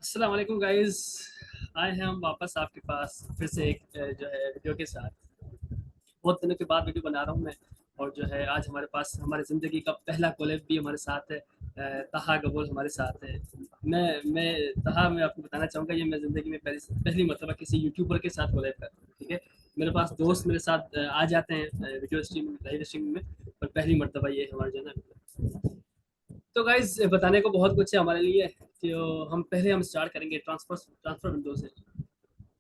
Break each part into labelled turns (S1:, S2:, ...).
S1: अस्सलाम वालेकुम गाइस। आए हैं हम वापस आपके पास फिर से एक जो है वीडियो के साथ। बहुत दिनों के बाद वीडियो बना रहा हूँ मैं। और जो है आज हमारे पास हमारी ज़िंदगी का पहला कोलैब भी हमारे साथ है। तहा गबोल हमारे साथ है। मैं तहा मैं आपको बताना चाहूँगा, ये मैं ज़िंदगी में पहली पहली मतलब किसी यूट्यूबर के साथ कोलैब करता हूँ। ठीक है। मेरे पास
S2: अच्छा।
S1: दोस्त मेरे साथ आ जाते हैं वीडियो स्ट्रीम लाइव स्ट्रीमिंग में। पर पहली मरतबा ये हमारा जो है ना। तो गाइज बताने को बहुत कुछ है हमारे लिए। तो हम स्टार्ट करेंगे ट्रांसफर विंडो से।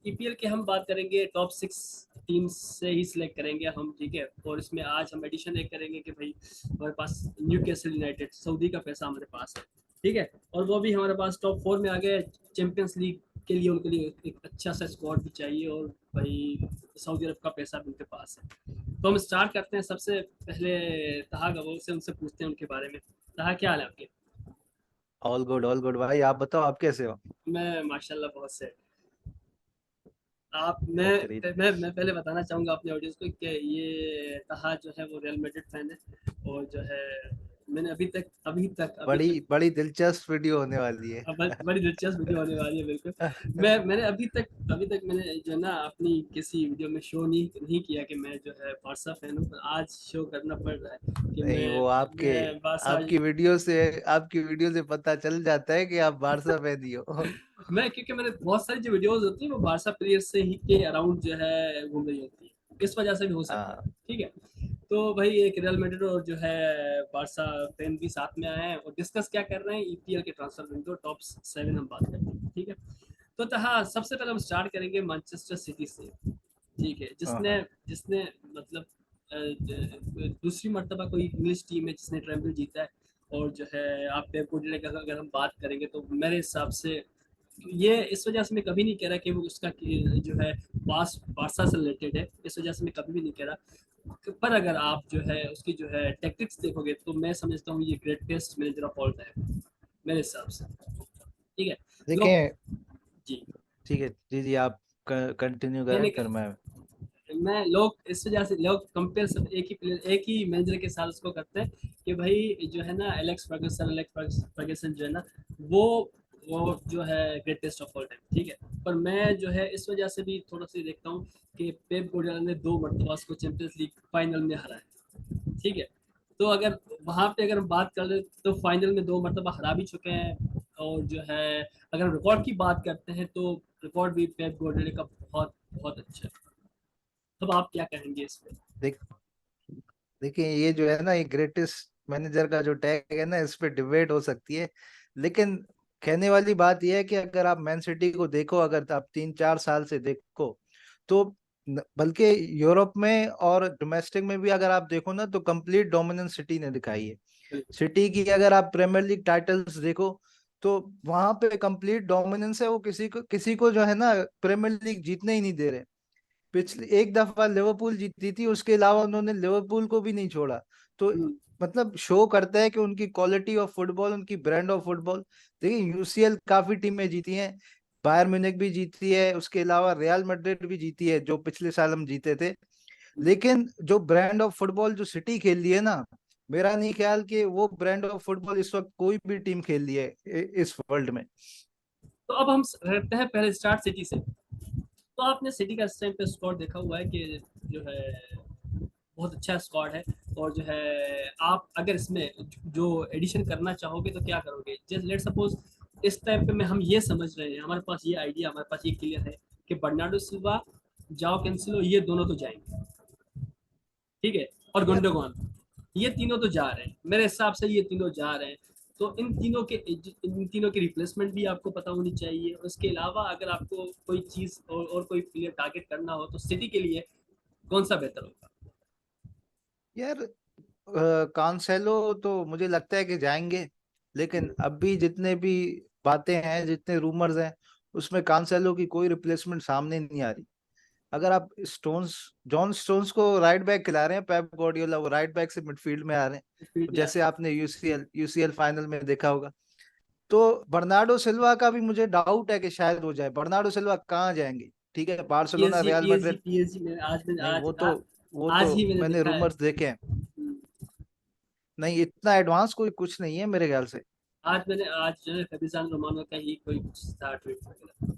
S1: ईपीएल के हम बात करेंगे, टॉप 6 टीम्स से ही सिलेक्ट करेंगे हम। ठीक है। और इसमें आज हम एडिशन एक करेंगे कि भाई हमारे पास न्यू कैसल यूनाइटेड, सऊदी का पैसा हमारे पास है। ठीक है। और वो भी हमारे पास टॉप 4 में आ गए। चैंपियंस लीग के लिए उनके लिए एक अच्छा सा स्क्वाड भी चाहिए, और भाई सऊदी अरब का पैसा भी उनके पास है। तो हम स्टार्ट करते हैं सबसे पहले तहा गवो से, उनसे पूछते हैं उनके बारे में। तहा, क्या हाल है आपके?
S2: ऑल गुड भाई, आप बताओ आप कैसे हो।
S1: मैं माशाल्लाह बहुत से। आप
S2: बेहतरीन।
S1: मैं पहले बताना चाहूंगा अपने ऑडियंस को कि ये तहा जो है वो रियल मैड्रिड फैन है। और जो है मैंने अभी
S2: बड़ी
S1: तक
S2: बड़ी दिलचस्प वीडियो होने वाली है।
S1: बड़ी दिलचस्प वीडियो होने वाली है, बिल्कुल। मैंने अभी तक मैंने जो है ना अपनी किसी वीडियो में शो नहीं किया कि मैं जो है बारसा फैन हूँ, पर आज शो करना पड़ रहा है कि
S2: नहीं,
S1: मैं
S2: वो आपके
S1: मैं बारसा।
S2: आपकी वीडियो से पता चल जाता है कि आप बारसा फैनी हो।
S1: मैं क्योंकि मैंने बहुत सारी जो वीडियोस होती है वो बारसा प्लेयर से ही के अराउंड जो है घूम रही होती है, इस वजह से भी हो सकता
S2: हाँ।
S1: है। ठीक है। तो भाई एक रियल मैड्रिड और जो है बारसा फैन भी साथ में आए हैं और डिस्कस क्या कर रहे हैं, ईपीएल के ट्रांसफर विंडो टॉप 7 हम बात करते हैं। ठीक है। तो हाँ, सबसे पहले हम स्टार्ट करेंगे मैनचेस्टर सिटी से। ठीक है।
S2: हाँ
S1: जिसने
S2: हाँ।
S1: जिसने मतलब दूसरी मर्तबा कोई इंग्लिश टीम है जिसने ट्रैम्पल जीता है। और जो है आप पेप गुर्डियोला का अगर हम बात करेंगे तो मेरे हिसाब से ये इस वजह से मैं कभी नहीं कह रहा कि वो उसका जो है पास बारसा से रिलेटेड है, इस वजह से मैं कभी भी नहीं कह रहा। पर अगर आप जो है उसकी जो है टैक्टिक्स देखोगे तो मैं समझता हूँ ये greatest manager of all time मेरे हिसाब से। ठीक है। लोग।
S2: देखें।
S1: जी।
S2: ठीक है, जी जी, आप कंटिन्यू
S1: कहने
S2: करें
S1: का
S2: फिर मैं।
S1: मैं लोग इस वजह से लोग कंपेयर सब एक ही प्लेयर एक ही मैनेजर के साथ उसको करते हैं कि भाई जो है ना एलेक्स फर्गसन जो है ना वो वो जो है ग्रेटेस्ट ऑफ ऑल टाइम। ठीक है। पर मैं जो है इस वजह से भी थोड़ा सा देखता हूँ कि पेप गुर्डियोला ने 2 मरतबा उसको चैंपियंस लीग फाइनल में हराया है। ठीक है। तो अगर वहां पे अगर हम बात कर रहे तो फाइनल में 2 मरतबा हरा भी चुके हैं। और जो है अगर रिकॉर्ड की बात करते हैं तो रिकॉर्ड भी पेप गुर्डियोला का बहुत बहुत अच्छा है। अब आप क्या कहेंगे इस पे?
S2: देख देखिए, ये जो है ना, ये ग्रेटेस्ट मैनेजर का जो टैग है ना, इस पे डिबेट हो सकती है। लेकिन कहने वाली बात यह है कि अगर आप मैन सिटी को देखो, अगर आप 3-4 साल से देखो, तो बल्कि यूरोप में और डोमेस्टिक में भी अगर आप देखो ना, तो कंप्लीट डोमिनेंस सिटी ने दिखाई है।
S1: बिल्कुल।
S2: सिटी की अगर आप प्रीमियर लीग टाइटल्स देखो, तो वहां पे कंप्लीट डोमिनेंस है। वो किसी को जो है ना, प्रीमियर लीग जीतने ही नहीं दे रहे। पिछले एक दफा लिवरपूल जीती थी, उसके अलावा उन्होंने लिवरपूल को भी नहीं छोड़ा। तो
S1: हम्म।
S2: मतलब शो करता है कि उनकी क्वालिटी ऑफ फुटबॉल, उनकी ब्रांड ऑफ फुटबॉल। देखिए, यूसीएल काफी टीमें जीती हैं। बायर म्यूनिख भी जीती है, उसके अलावा रियल मैड्रिड भी जीती है, जो पिछले साल हम जीते थे। लेकिन जो ब्रांड ऑफ फुटबॉल जो सिटी खेल रही है ना, मेरा नहीं ख्याल कि वो ब्रांड ऑफ फुटबॉल इस वक्त कोई भी टीम खेल रही है इस वर्ल्ड में।
S1: तो अब हम रहते हैं पहले स्टार्ट सिटी से। तो आपने सिटी का इस टाइम पे स्क्वाड देखा हुआ है कि जो है बहुत अच्छा स्क्वाड है। और जो है आप अगर इसमें जो एडिशन करना चाहोगे तो क्या करोगे? जस्ट लेट सपोज इस टाइम पे मैं हम ये समझ रहे हैं, हमारे पास ये आइडिया, हमारे पास ये क्लियर है कि बर्नार्डो सिल्वा, जाओ कैंसिलो, ये दोनों तो जाएंगे। ठीक है। और
S2: यार
S1: गुंडोगन, ये तीनों तो जा रहे हैं मेरे हिसाब से, ये तीनों जा रहे हैं। तो इन तीनों की रिप्लेसमेंट भी आपको पता होनी चाहिए। उसके अलावा अगर आपको कोई चीज और कोई प्लेयर टारगेट करना हो तो सिटी के लिए कौन सा बेहतर होगा?
S2: यार, कांसेलो तो मुझे लगता है कि जाएंगे। लेकिन अभी जितने भी बातें हैं, जितने रूमर्स हैं, उसमें कांसेलो की कोई रिप्लेसमेंट सामने नहीं आ रही। अगर आप स्टोन्स जॉन स्टोन्स को राइट बैक खिला रहे हैं पेप गार्डियोला, वो राइट बैक से मिडफील्ड में आ रहे हैं,
S1: फील्ड में आ
S2: जैसे
S1: रहे
S2: आपने यूसीएल फाइनल में देखा होगा। तो बर्नार्डो सिल्वा का भी मुझे डाउट है कि शायद हो जाए। बर्नार्डो सिल्वा कहाँ जाएंगे? ठीक है, Barcelona,
S1: PSG
S2: real
S1: PSG
S2: Madrid.
S1: PSG में
S2: नहीं, वो
S1: आज
S2: तो
S1: ही मैंने
S2: मैंने
S1: देखा है।
S2: रूमर्स देखे हैं। नहीं, इतना एडवांस कोई कुछ नहीं है मेरे ख्याल से।
S1: आज जो है फैबिजान रोमानो का ही कोई कुछ था ट्वीट वगैरह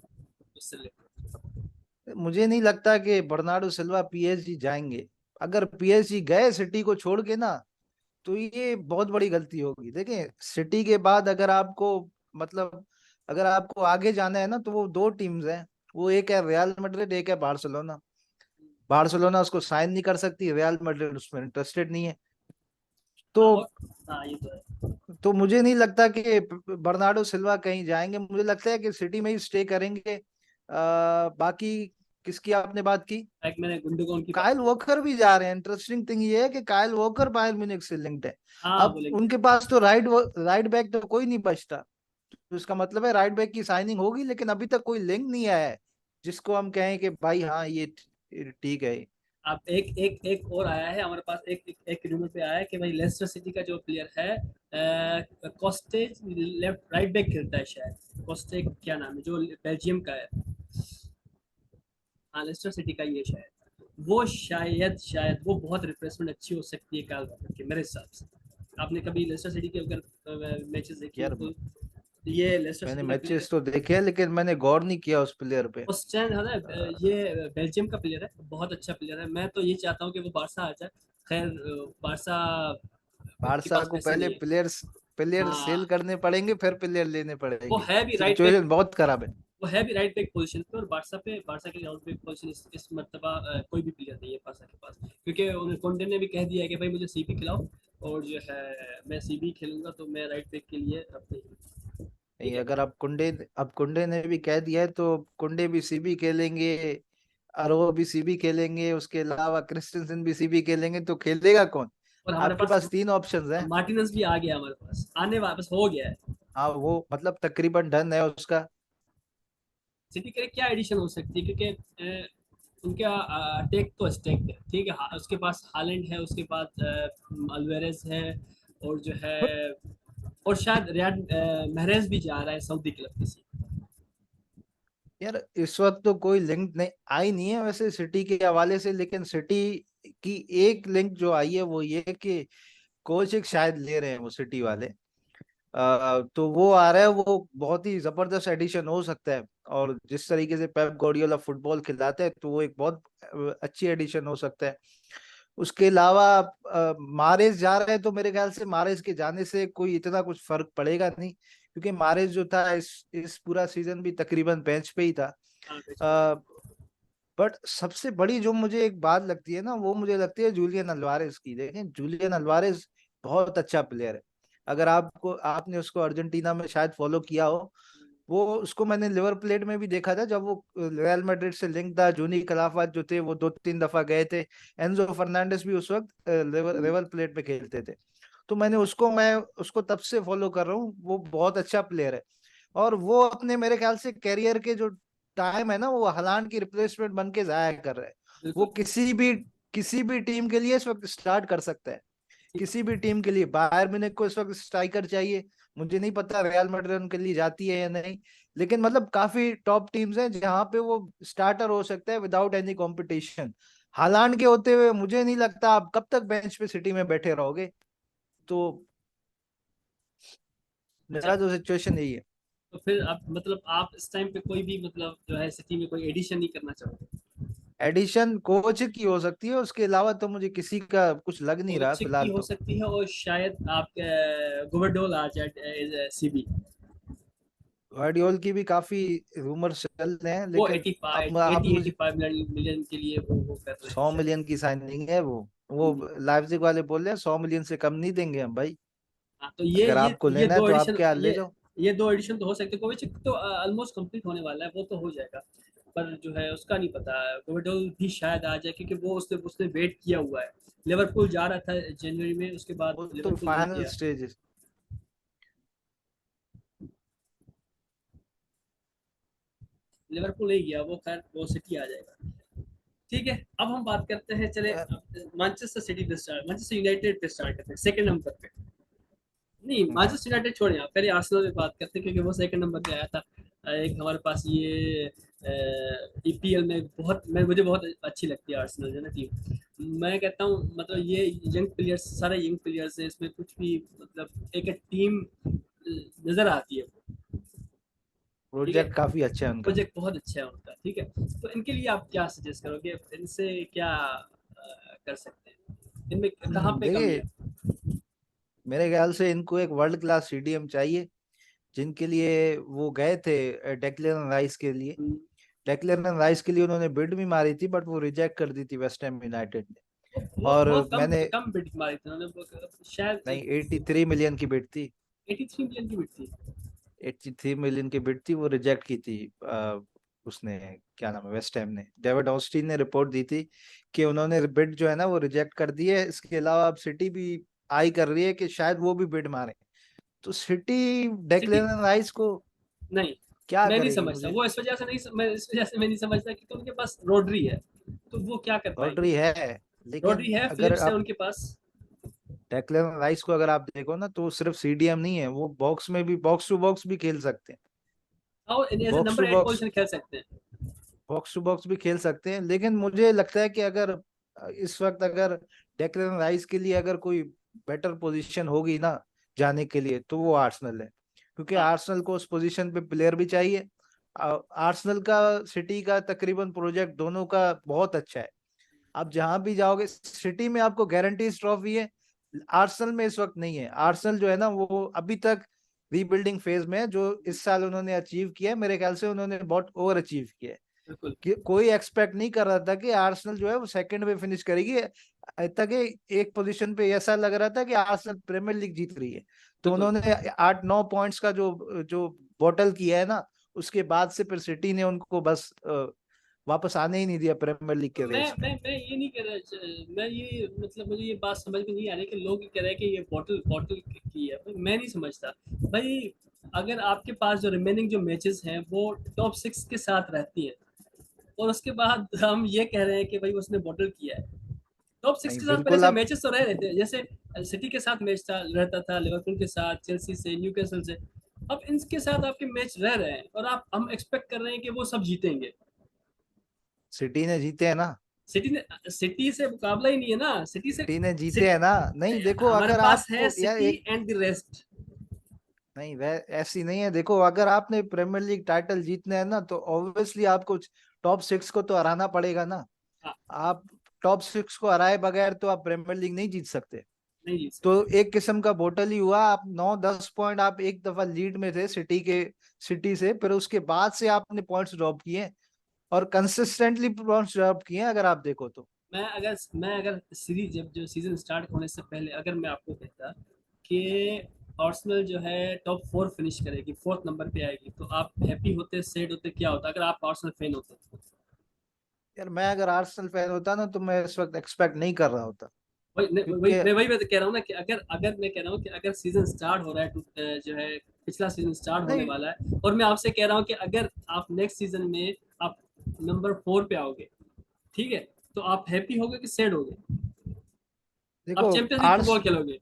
S1: उससे related।
S2: मुझे नहीं लगता कि बर्नार्डो सिल्वा पीएसजी जाएंगे। अगर पीएसजी गए सिटी को छोड़ के ना, तो ये बहुत बड़ी गलती होगी। देखें, सिटी के बाद अगर आपको, मतलब अगर आपको आगे जाना है ना, तो वो दो टीम्स हैं। वो एक है रियल मैड्रिड, एक है बार्सिलोना। बार्सिलोना उसको साइन नहीं कर सकती, रियल मैड्रिड उसमें इंटरेस्टेड नहीं है। तो
S1: हाँ और हाँ ये तो है।
S2: मुझे नहीं लगता कि बर्नार्डो सिल्वा कहीं जाएंगे। मुझे लगता है कि सिटी में ही स्टे करेंगे। बाकी किसकी आपने बात की?
S1: एक मैंने गुंडोगन की बात
S2: काइल
S1: की।
S2: वॉकर भी जा रहे हैं। इंटरेस्टिंग थिंग ये है कि काइल वॉकर बायर म्यूनिख से लिंक्ड है।
S1: हाँ
S2: अब
S1: बोलेंगे।
S2: उनके पास तो राइट बैक तो कोई नहीं बचता। तो इसका मतलब है राइट बैक की साइनिंग होगी, लेकिन अभी तक कोई लिंक नहीं आया है जिसको हम कहें कि भाई हाँ ये ठीक है।
S1: अब एक एक एक और आया है हमारे पास, एक रूमर पे आया है कि भाई लेस्टर सिटी का जो प्लेयर है कॉस्टेज, लेफ्ट राइट बैक खेलता है शायद, कॉस्टेज क्या नाम है, जो बेल्जियम का है। हाँ लेस्टर सिटी का ये शायद, वो शायद वो बहुत रिप्लेसमेंट अच्छी हो सकती है काल वॉकर की मेरे हिसाब से। आपने कभी लेस्टर सिटी के अगर मैचेस देखे हो
S2: यार
S1: तो ये लेस्टर
S2: मैंने
S1: सिटी का प्लेयर है।
S2: मैचेस तो देखे हैं, लेकिन मैंने गौर नहीं किया उस प्लेयर पे।
S1: ऑस्टेन है ना, ये बेल्जियम का प्लेयर है, बहुत अच्छा प्लेयर है। मैं तो ये चाहता हूँ कि वो बारसा आ जाए। खैर बारसा के
S2: बारसा
S1: पास
S2: को
S1: पैसे
S2: पहले
S1: नहीं है।
S2: प्लेयर्स प्लेयर सेल
S1: हाँ
S2: करने पड़ेंगे, फिर प्लेयर लेने
S1: वो
S2: पड़ेंगे।
S1: है भी राइट बैक।
S2: सिचुएशन बहुत खराब है।
S1: वो है भी राइट बैक पोजीशन पे, और बारसा के लिए आउट बैक पोजीशन इस मर्तबा कोई भी प्लेयर नहीं है बारसा के पास, क्योंकि उन्हें कोंटे ने भी कह दिया है कि भाई मुझे सीबी खिलाओ, और जो है मैं सीबी खेलूंगा, तो मैं राइट बैक के लिए अपने। ठीक
S2: नहीं,
S1: है।
S2: अगर अब कुंडे ने भी कह दिया है तो कुंडे भी सीबी खेलेंगे, अरो भी सीबी खेलेंगे, उसके अलावा क्रिस्टेंसन भी सीबी खेलेंगे, तो खेलेगा कौन?
S1: और हमारे
S2: आपके
S1: पास
S2: पास तीन ऑप्शंस हैं।
S1: मार्टिनस भी आ गया, हमारे पास आने वापस हो गया है।
S2: हाँ, वो मतलब तकरीबन डन है उसका।
S1: सिटी के लिए क्या एडिशन हो सकती है, क्योंकि उनका टेक तो स्टेक है, ठीक है। उसके पास हालैंड है, उसके पास अल्वेरेज है, और जो है और शायद रियाद महरेज भी जा रहा है सऊदी क्लब किसी।
S2: यार इस वक्त तो कोई लिंक नहीं आई नहीं है वैसे सिटी के हवाले से, लेकिन सिटी की एक लिंक जो आई है वो ये कि कोच एक शायद ले रहे हैं वो सिटी वाले। तो वो आ रहा है, वो बहुत ही जबरदस्त एडिशन हो सकता है। और जिस तरीके से पेप गार्डियोला फुटबॉल खिलाते हैं, तो वो एक बहुत अच्छी एडिशन हो सकता है। उसके अलावा मारेज जा रहा है, तो मेरे ख्याल से मारेज के जाने से कोई इतना कुछ फर्क पड़ेगा नहीं, क्योंकि मारेज जो था इस पूरा सीजन भी तकरीबन बेंच पे ही था।
S1: हाँ बेच पे था।
S2: बट सबसे बड़ी जो मुझे एक बात लगती है ना, वो मुझे लगती है जूलियन अल्वारेज की। देखें, जूलियन अल्वारेज बहुत अच्छा प्लेयर है। अगर आपने उसको अर्जेंटीना में शायद फॉलो किया हो, वो उसको मैंने लिवर प्लेट में भी देखा था, जब वो रियल मैड्रिड से लिंक था। जूनी कलाफात जो थे वो 2-3 दफा गए थे। एंजो फर्नांडिस भी उस वक्त लिवर प्लेट पे खेलते थे। तो मैं उसको तब से फॉलो कर रहा हूँ। वो बहुत अच्छा प्लेयर है। और वो अपने मेरे ख्याल से कैरियर के जो टाइम है ना, वो हलांड की रिप्लेसमेंट बन के जाया कर रहा है। वो
S1: बिल्कुल।
S2: किसी भी टीम के लिए इस वक्त स्टार्ट कर सकता है। किसी भी टीम के लिए बायर म्यूनिख को इस वक्त स्ट्राइकर चाहिए। मुझे नहीं पता रियल मैड्रिड उनके लिए जाती है या नहीं, लेकिन मतलब काफी टॉप टीम्स हैं जहां पे वो स्टार्टर हो सकता है विदाउट एनी कंपटीशन। हालांड के होते हुए मुझे नहीं लगता आप कब तक बेंच पे सिटी में बैठे रहोगे। तो
S1: अच्छा,
S2: मेरा जो सिचुएशन यही है।
S1: तो फिर आप मतलब आप इस टाइम पे कोई भी मतलब जो है सिटी में कोई एडिशन नहीं करना चाहोगे?
S2: एडिशन कोच की हो सकती है, उसके अलावा तो मुझे किसी का कुछ लग नहीं रहा
S1: कोच की
S2: फिलहाल
S1: हो
S2: तो।
S1: सकती है, और शायद आप गुवर्डोल आ जाए सीबी।
S2: गार्डियोल की भी काफी रूमर्स चल रहे हैं,
S1: वो
S2: लेकिन अब
S1: 85
S2: आप
S1: 80
S2: मुझे
S1: 85 मिलियन के लिए वो कर रहे हैं
S2: 100
S1: शायद।
S2: मिलियन की साइनिंग है वो
S1: हम्म।
S2: लाइप्जिग वाले बोल रहे हैं 100 मिलियन से कम नहीं देंगे हम भाई।
S1: हाँ तो
S2: अगर आपको
S1: ये
S2: लेना है
S1: दो
S2: तो आप
S1: एडिशन,
S2: क्या ले जाओ।
S1: ये दो एडिशन तो हो सकते हैं। कोविचिक तो ऑलमोस्ट कंप्लीट होने वाला है, वो तो हो जाएगा। पर जो है उसका नहीं पता, कोविडोल भी शायद आ जाए, क्योंकि वो उसने उसने वेट किया हुआ है। लिवरपूल जा रहा था जनवरी में, उसके बाद
S2: वो तो
S1: लिवरपूल नहीं
S2: फाइनल
S1: गया।
S2: स्टेज।
S1: लिवरपूल नहीं गया वो, खैर वो सिटी आ जाएगा। ठीक है, अब हम बात करते हैं, चले मैनचेस्टर सिटी पे स्टार्ट, मैनचेस्टर यूनाइटेड पे स्टार्ट करते हैं सेकंड नंबर पे। नहीं मैनचेस्टर यूनाइटेड छोड़िए, आप पहले आर्सेनल पे बात करते हैं, क्योंकि वो सेकंड नंबर पे आया था। एक हमारे पास ये ईपीएल में मुझे बहुत अच्छी लगती है आर्सेनल जो है ना टीम। मैं कहता हूँ मतलब ये यंग प्लेयर्स, सारे यंग प्लेयर्स हैं इसमें, कुछ भी मतलब एक टीम नजर आती है। ठीक है,
S2: प्रोजेक्ट काफी अच्छा है उनका।
S1: प्रोजेक्ट बहुत अच्छा है उनका। ठीक है, तो इनके लिए आप क्या सजेस्ट करोगे, इनसे क्या कर सकते हैं, इनमें कहाँ पे कमी
S2: देखिए,
S1: है?
S2: मेरे ख्याल से इनको एक वर्ल्ड क्लास सीडीएम चाहिए, जिनके लिए वो गए थे डेक्लेन राइस के लिए।
S1: हम्म,
S2: डेक्लेन राइस के लिए उन्होंने बिड भी मारी थी, बट वो रिजेक्ट कर दी थी वेस्ट हैम यूनाइटेड ने। और
S1: बहुत कम
S2: मैंने,
S1: कम बिड मारी थी उन्होंने, शायद
S2: नहीं, 83 मिलियन की बिड थी।
S1: 83 मिलियन की बिड थी।
S2: 83 मिलियन की बिड थी, वो रिजेक्ट की थी। उसने, क्या नाम है, वेस्ट हैम ने, डेविड ऑस्टीन ने रिपोर्ट दी थी कि उन्होंने बिड जो है ना वो रिजेक्ट कर दी है। इसके अलावा अब सिटी भी आई कर रही है कि शायद वो भी बिड मारे। तो सिटी
S1: सिटी,
S2: डेक्लेन राइस को
S1: नहीं,
S2: क्या
S1: मैं नहीं
S2: करेगी
S1: समझता
S2: मुझे।
S1: वो इस वजह से नहीं, मैं इस वजह से मैं नहीं समझता कि तो उनके पास रोड्री है, तो वो क्या कर
S2: रॉड्री
S1: पाएंगे?
S2: है,
S1: रोड्री
S2: लेकिन
S1: है,
S2: अगर
S1: फिलिप्स है
S2: आप
S1: उनके पास।
S2: डेक्लेन राइस को अगर आप देखो ना, तो सिर्फ सीडीएम नहीं है, वो बॉक्स में भी, बॉक्स टू बॉक्स भी खेल सकते हैं।
S1: और as a
S2: box
S1: number
S2: to
S1: 8
S2: box,
S1: position खेल सकते हैं।
S2: बॉक्स टू बॉक्स भी खेल सकते हैं। लेकिन मुझे लगता है कि अगर इस वक्त अगर डेक्लेन राइस के लिए अगर कोई बेटर पोजीशन होगी ना जाने के लिए, तो वो आर्सेनल है। क्योंकि
S1: हाँ,
S2: आर्सेनल को उस पोजीशन पे प्लेयर भी चाहिए। आर्सेनल का, सिटी का तकरीबन प्रोजेक्ट दोनों का बहुत अच्छा है। आप जहां भी जाओगे, सिटी में आपको गारंटीज ट्रॉफी है, आर्सेनल में इस वक्त नहीं है। आर्सेनल जो है ना वो अभी तक रीबिल्डिंग फेज में है। जो इस साल उन्होंने अचीव किया है, मेरे ख्याल से उन्होंने बहुत ओवर अचीव किया है।
S1: बिल्कुल
S2: कि कोई एक्सपेक्ट नहीं कर रहा था कि आर्सेनल जो है वो सेकंड पे फिनिश करेगी। तक एक पोजीशन पे ऐसा लग रहा था कि आर्सेनल प्रीमियर लीग जीत रही है। तो
S1: बिल्कुल।
S2: उन्होंने 8-9 पॉइंट्स का जो जो बॉटल किया है ना, उसके बाद से फिर सिटी ने उनको बस वापस आने ही नहीं दिया प्रीमियर लीग
S1: तो
S2: के रेस में।
S1: मैं ये नहीं कह रहा, मैं ये मतलब मुझे ये बात समझ में नहीं आ रही कि लोग ये कह रहे हैं कि ये बॉटल बॉटल की है, भाई मैं नहीं समझता। भाई अगर आपके पास जो रिमेनिंग जो मैचेस हैं वो टॉप 6 के साथ रहती है, और उसके बाद हम ये कह रहे हैं कि भाई उसने बॉटल किया है, टॉप 6
S2: नहीं,
S1: के साथ पहले
S2: बिल्कुल
S1: से
S2: आप,
S1: मैचेस तो रह रहे थे, जैसे सिटी के साथ मैच था, रहता था, लिवरपूल के साथ, चेल्सी से, न्यूकासल से। अब इनके साथ आपके मैच रह रहे हैं और आप हम एक्सपेक्ट कर रहे हैं कि वो सब जीतेंगे।
S2: सिटी ने जीते हैं ना।
S1: सिटी ने, सिटी से मुकाबला ही नहीं है ना, सिटी से।
S2: सिटी ने जीते
S1: सिटी,
S2: हैं ना। नहीं, देखो,
S1: हमारे
S2: अगर
S1: पास है
S2: आपको यार
S1: सिटी
S2: एक,
S1: एंड द रेस्ट।
S2: नहीं, वह ऐसी नहीं है। देखो, अगर आपने प्रीमियर लीग टाइटल जीतने हैं ना, तो ऑब्वियसली आपको टॉप 6 को तो हराना पड़ेगा ना।
S1: हाँ,
S2: आप टॉप 6 को हराए बगैर तो आप प्रीमियर लीग नहीं जीत सकते।
S1: नहीं जीत
S2: तो
S1: सकते।
S2: एक किस्म का बोटल ही हुआ। आप 9-10 पॉइंट आप एक दफा लीड में थे सिटी से, फिर उसके बाद से आपने पॉइंट्स ड्रॉप किए, और कंसिस्टेंटली पॉइंट्स ड्रॉप किए अगर आप देखो तो।
S1: मैं अगर सीरीज जब जो सीजन स्टार्ट होने से पहले अगर मैं आपको कहता कि आर्सेनल जो है टॉप 4 फिनिश करेगी, फोर्थ नंबर पे आएगी, तो आप हैप्पी होते, सैड होते, क्या होता अगर आप आर्सेनल फैन होते?
S2: यार, मैं अगर आर्सेनल फैन होता ना, तो मैं इस वक्त एक्सपेक्ट नहीं कर रहा होता। क्योंकि
S1: वही मैं तो कह रहा हूँ ना कि अगर अगर मैं कह रहा हूँ कि अगर सीजन स्टार्ट हो रहा है जो है पिछला सीजन स्टार्ट होने
S2: नहीं,
S1: वाला है, और मैं आपसे कह रहा हूँ कि अगर आप नेक्स्ट सीजन में आप नंबर 4 पे आओगे, ठीक है, तो आप हैप्पी होगे कि सैड होगे? आप
S2: देखो,
S1: चैंपियंस लीग
S2: आर्स
S1: फुटबॉल खेलोगे?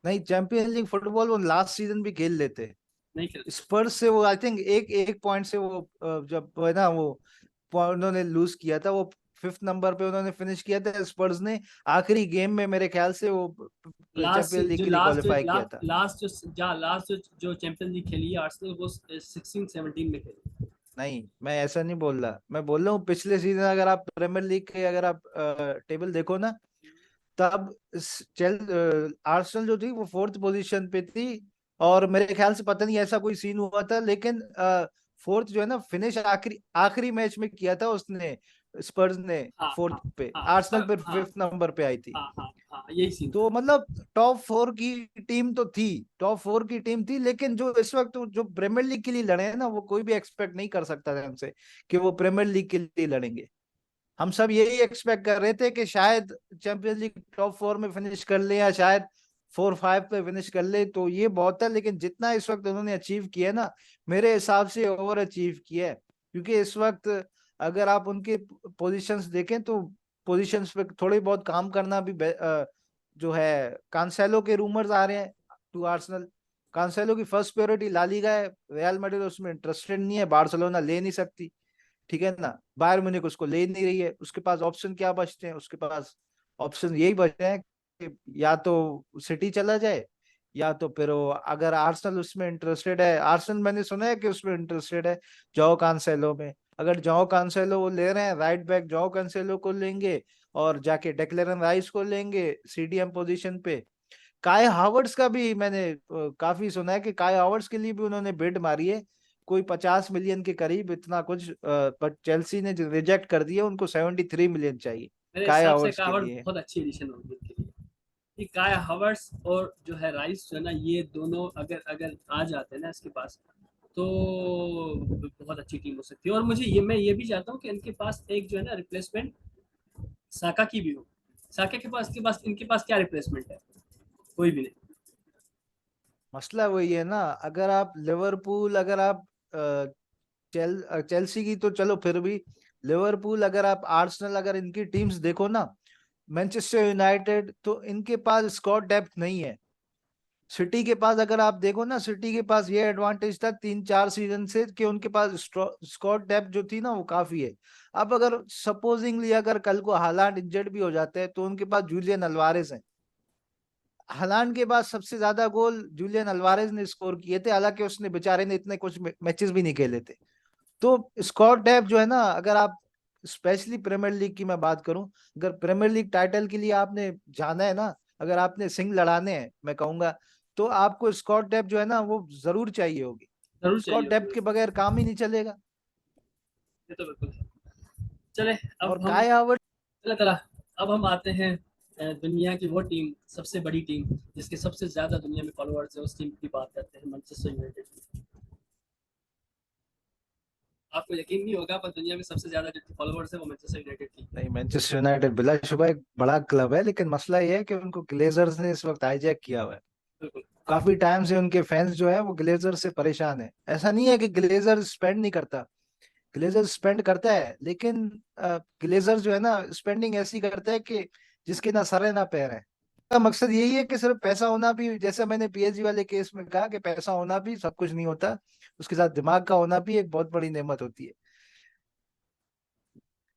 S2: नहीं, चैंपियंस लीग फुटबॉल वो लास्ट सीजन भी खेल लेते।
S1: नहीं खेल सकते।
S2: स्पर्स से वो आई थिंक एक एक पॉइंट से वो जब है ना वो उन्होंने लूज किया था, वो 5th नंबर पे उन्होंने फिनिश किया था स्पर्स ने। आखिरी गेम में मेरे ख्याल से वो
S1: लास्ट
S2: चैंपियंस लीग
S1: जो
S2: के लिए
S1: लास्ट जो
S2: क्वालिफाई किया
S1: लास्ट
S2: था।
S1: लास्ट जो जा लास्ट जो चैंपियंस लीग खेली है आर्सेनल, वो 16-17 में खेली।
S2: नहीं, मैं ऐसा नहीं बोल रहा। मैं बोल रहा हूँ पिछले सीजन अगर आप प्रीमियर लीग के अगर आप टेबल देखो ना, तब चल आर्सेनल जो थी वो 4th पोजीशन पे थी। और मेरे ख्याल से पता नहीं ऐसा कोई सीन हुआ था, लेकिन फोर्थ जो है ना, फिनिश आखिरी आखिरी मैच में किया था उसने, स्पर्स ने।
S1: हाँ,
S2: फोर्थ
S1: हाँ,
S2: पे
S1: हाँ,
S2: आर्सेनल पे
S1: हाँ,
S2: 5th नंबर पे आई थी।
S1: हाँ, हाँ, हाँ, यही सीन था।
S2: तो मतलब टॉप 4 की टीम तो थी, टॉप 4 की टीम थी। लेकिन जो इस वक्त जो प्रीमियर लीग के लिए लड़े हैं ना, वो कोई भी एक्सपेक्ट नहीं कर सकता था हमसे कि वो प्रीमियर लीग के लिए लड़ेंगे। हम सब यही एक्सपेक्ट कर रहे थे कि शायद चैंपियंस लीग टॉप 4 में फिनिश कर ले, या शायद 4-5 पे फिनिश कर ले, तो ये बहुत है। लेकिन जितना इस वक्त उन्होंने अचीव किया है ना, मेरे हिसाब से ओवर अचीव किया है। क्योंकि इस वक्त अगर आप उनके पोजीशंस देखें, तो पोजीशंस पे थोड़ी बहुत काम करना भी जो है, कांसेलो के रूमर्स आ रहे हैं टू आर्सेनल। कांसेलो की फर्स्ट प्रायोरिटी ला लीगा है, रियल मैड्रिड उसमें इंटरेस्टेड नहीं है, बार्सिलोना ले नहीं सकती। ठीक है ना, बायर म्यूनिख उसको ले नहीं रही है। उसके पास ऑप्शन क्या बचते हैं? उसके पास ऑप्शन यही बचते हैं कि या तो सिटी चला जाए, या तो फिर वो, अगर आर्सेनल उसमें इंटरेस्टेड है, आर्सेनल मैंने सुना है कि उसमें इंटरेस्टेड है जोओ कांसेलो में, अगर जोओ कांसेलो वो ले रहे हैं, राइट बैक जोओ कांसेलो को लेंगे और जाके डेक्लेरन राइस को लेंगे सीडीएम पोजीशन पे। काय हावर्ड्स का भी मैंने काफी सुना है कि काय हावर्ड्स के लिए भी उन्होंने बिड मारी है, कोई 50 मिलियन के करीब इतना कुछ, बट चेल्सी ने रिजेक्ट कर दिया, उनको 73 मिलियन चाहिए
S1: मेरे
S2: काय
S1: हिसाब से
S2: हावर्ड्स के
S1: कावर्ड
S2: लिए।
S1: बहुत अच्छी एडिशन होगी उनके लिए। कि काय हावर्स और जो है राइस जो है ना, ये दोनों अगर अगर आ जाते हैं ना इसके पास, तो बहुत अच्छी टीम हो सकती है। और मुझे ये, मैं ये भी चाहता हूँ कि इनके पास एक जो है ना रिप्लेसमेंट साका की भी हो। साका के पास इनके पास क्या रिप्लेसमेंट है? कोई भी नहीं।
S2: मसला वही है ना, अगर आप लिवरपूल, अगर आप अ, चेल्सी की तो चलो फिर भी, लिवरपूल, अगर आप आर्सेनल, अगर इनकी टीम्स देखो ना, मैनचेस्टर यूनाइटेड, तो इनके पास स्क्वाड डेप्थ नहीं है। सिटी के पास अगर आप देखो ना, सिटी के पास ये एडवांटेज था 3-4 सीजन से कि उनके पास स्क्वाड डेप्थ जो थी ना वो काफी है। अब अगर सपोजिंगली अगर कल को हालांड इंजर्ड भी हो जाते हैं तो उनके पास जूलियन अल्वारेज है। हालांड के बाद सबसे ज्यादा गोल जूलियन अल्वारेज ने स्कोर किए थे, हालांकि उसने बेचारे ने इतने कुछ मैचेस भी नहीं खेले थे। तो स्क्वाड डेप्थ जो है ना, अगर आप स्पेशली प्रीमियर लीग की मैं बात करूं, अगर प्रीमियर लीग टाइटल के लिए आपने जाना है ना, अगर आपने सिंग लड़ाने हैं मैं कहूंगा, तो आपको स्क्वाड डेप्थ जो है ना वो जरूर चाहिए होगी।
S1: जरूर चाहिए
S2: स्क्वाड डेप्थ
S1: होगी।
S2: के बगैर काम ही नहीं चलेगा।
S1: ये तो बिल्कुल है। चले अब
S2: और
S1: हम,
S2: काय हावर्ड,
S1: चला चला अब हम आते हैं दुनिया की वो टीम, सबसे बड़ी टीम जिसके सबसे ज्यादा दुनिया में फॉलोअर्स है, उस टीम की बात करते हैं, मैनचेस्टर यूनाइटेड की। आपको यकीन नहीं होगा पर दुनिया में सबसे ज्यादा जितने फॉलोअर्स है वो मैनचेस्टर यूनाइटेड की।
S2: नहीं मैनचेस्टर यूनाइटेड बिलाशुबह एक बड़ा क्लब है, लेकिन मसला ये है कि उनको ग्लेजर्स ने इस वक्त हाईजैक किया हुआ है।
S1: बिल्कुल।
S2: काफी टाइम से उनके फैंस जो है वो ग्लेजर से परेशान है। ऐसा नहीं है कि ग्लेजर स्पेंड नहीं करता, ग्लेजर स्पेंड करता है, लेकिन ग्लेजर जो है ना स्पेंडिंग ऐसी करता है कि जिसके ना सर है ना पैर है। का मकसद यही है कि सिर्फ पैसा होना भी, जैसे मैंने पीएसजी वाले केस में कहा कि पैसा होना भी सब कुछ नहीं होता, उसके साथ दिमाग का होना भी एक बहुत बड़ी नेमत होती है।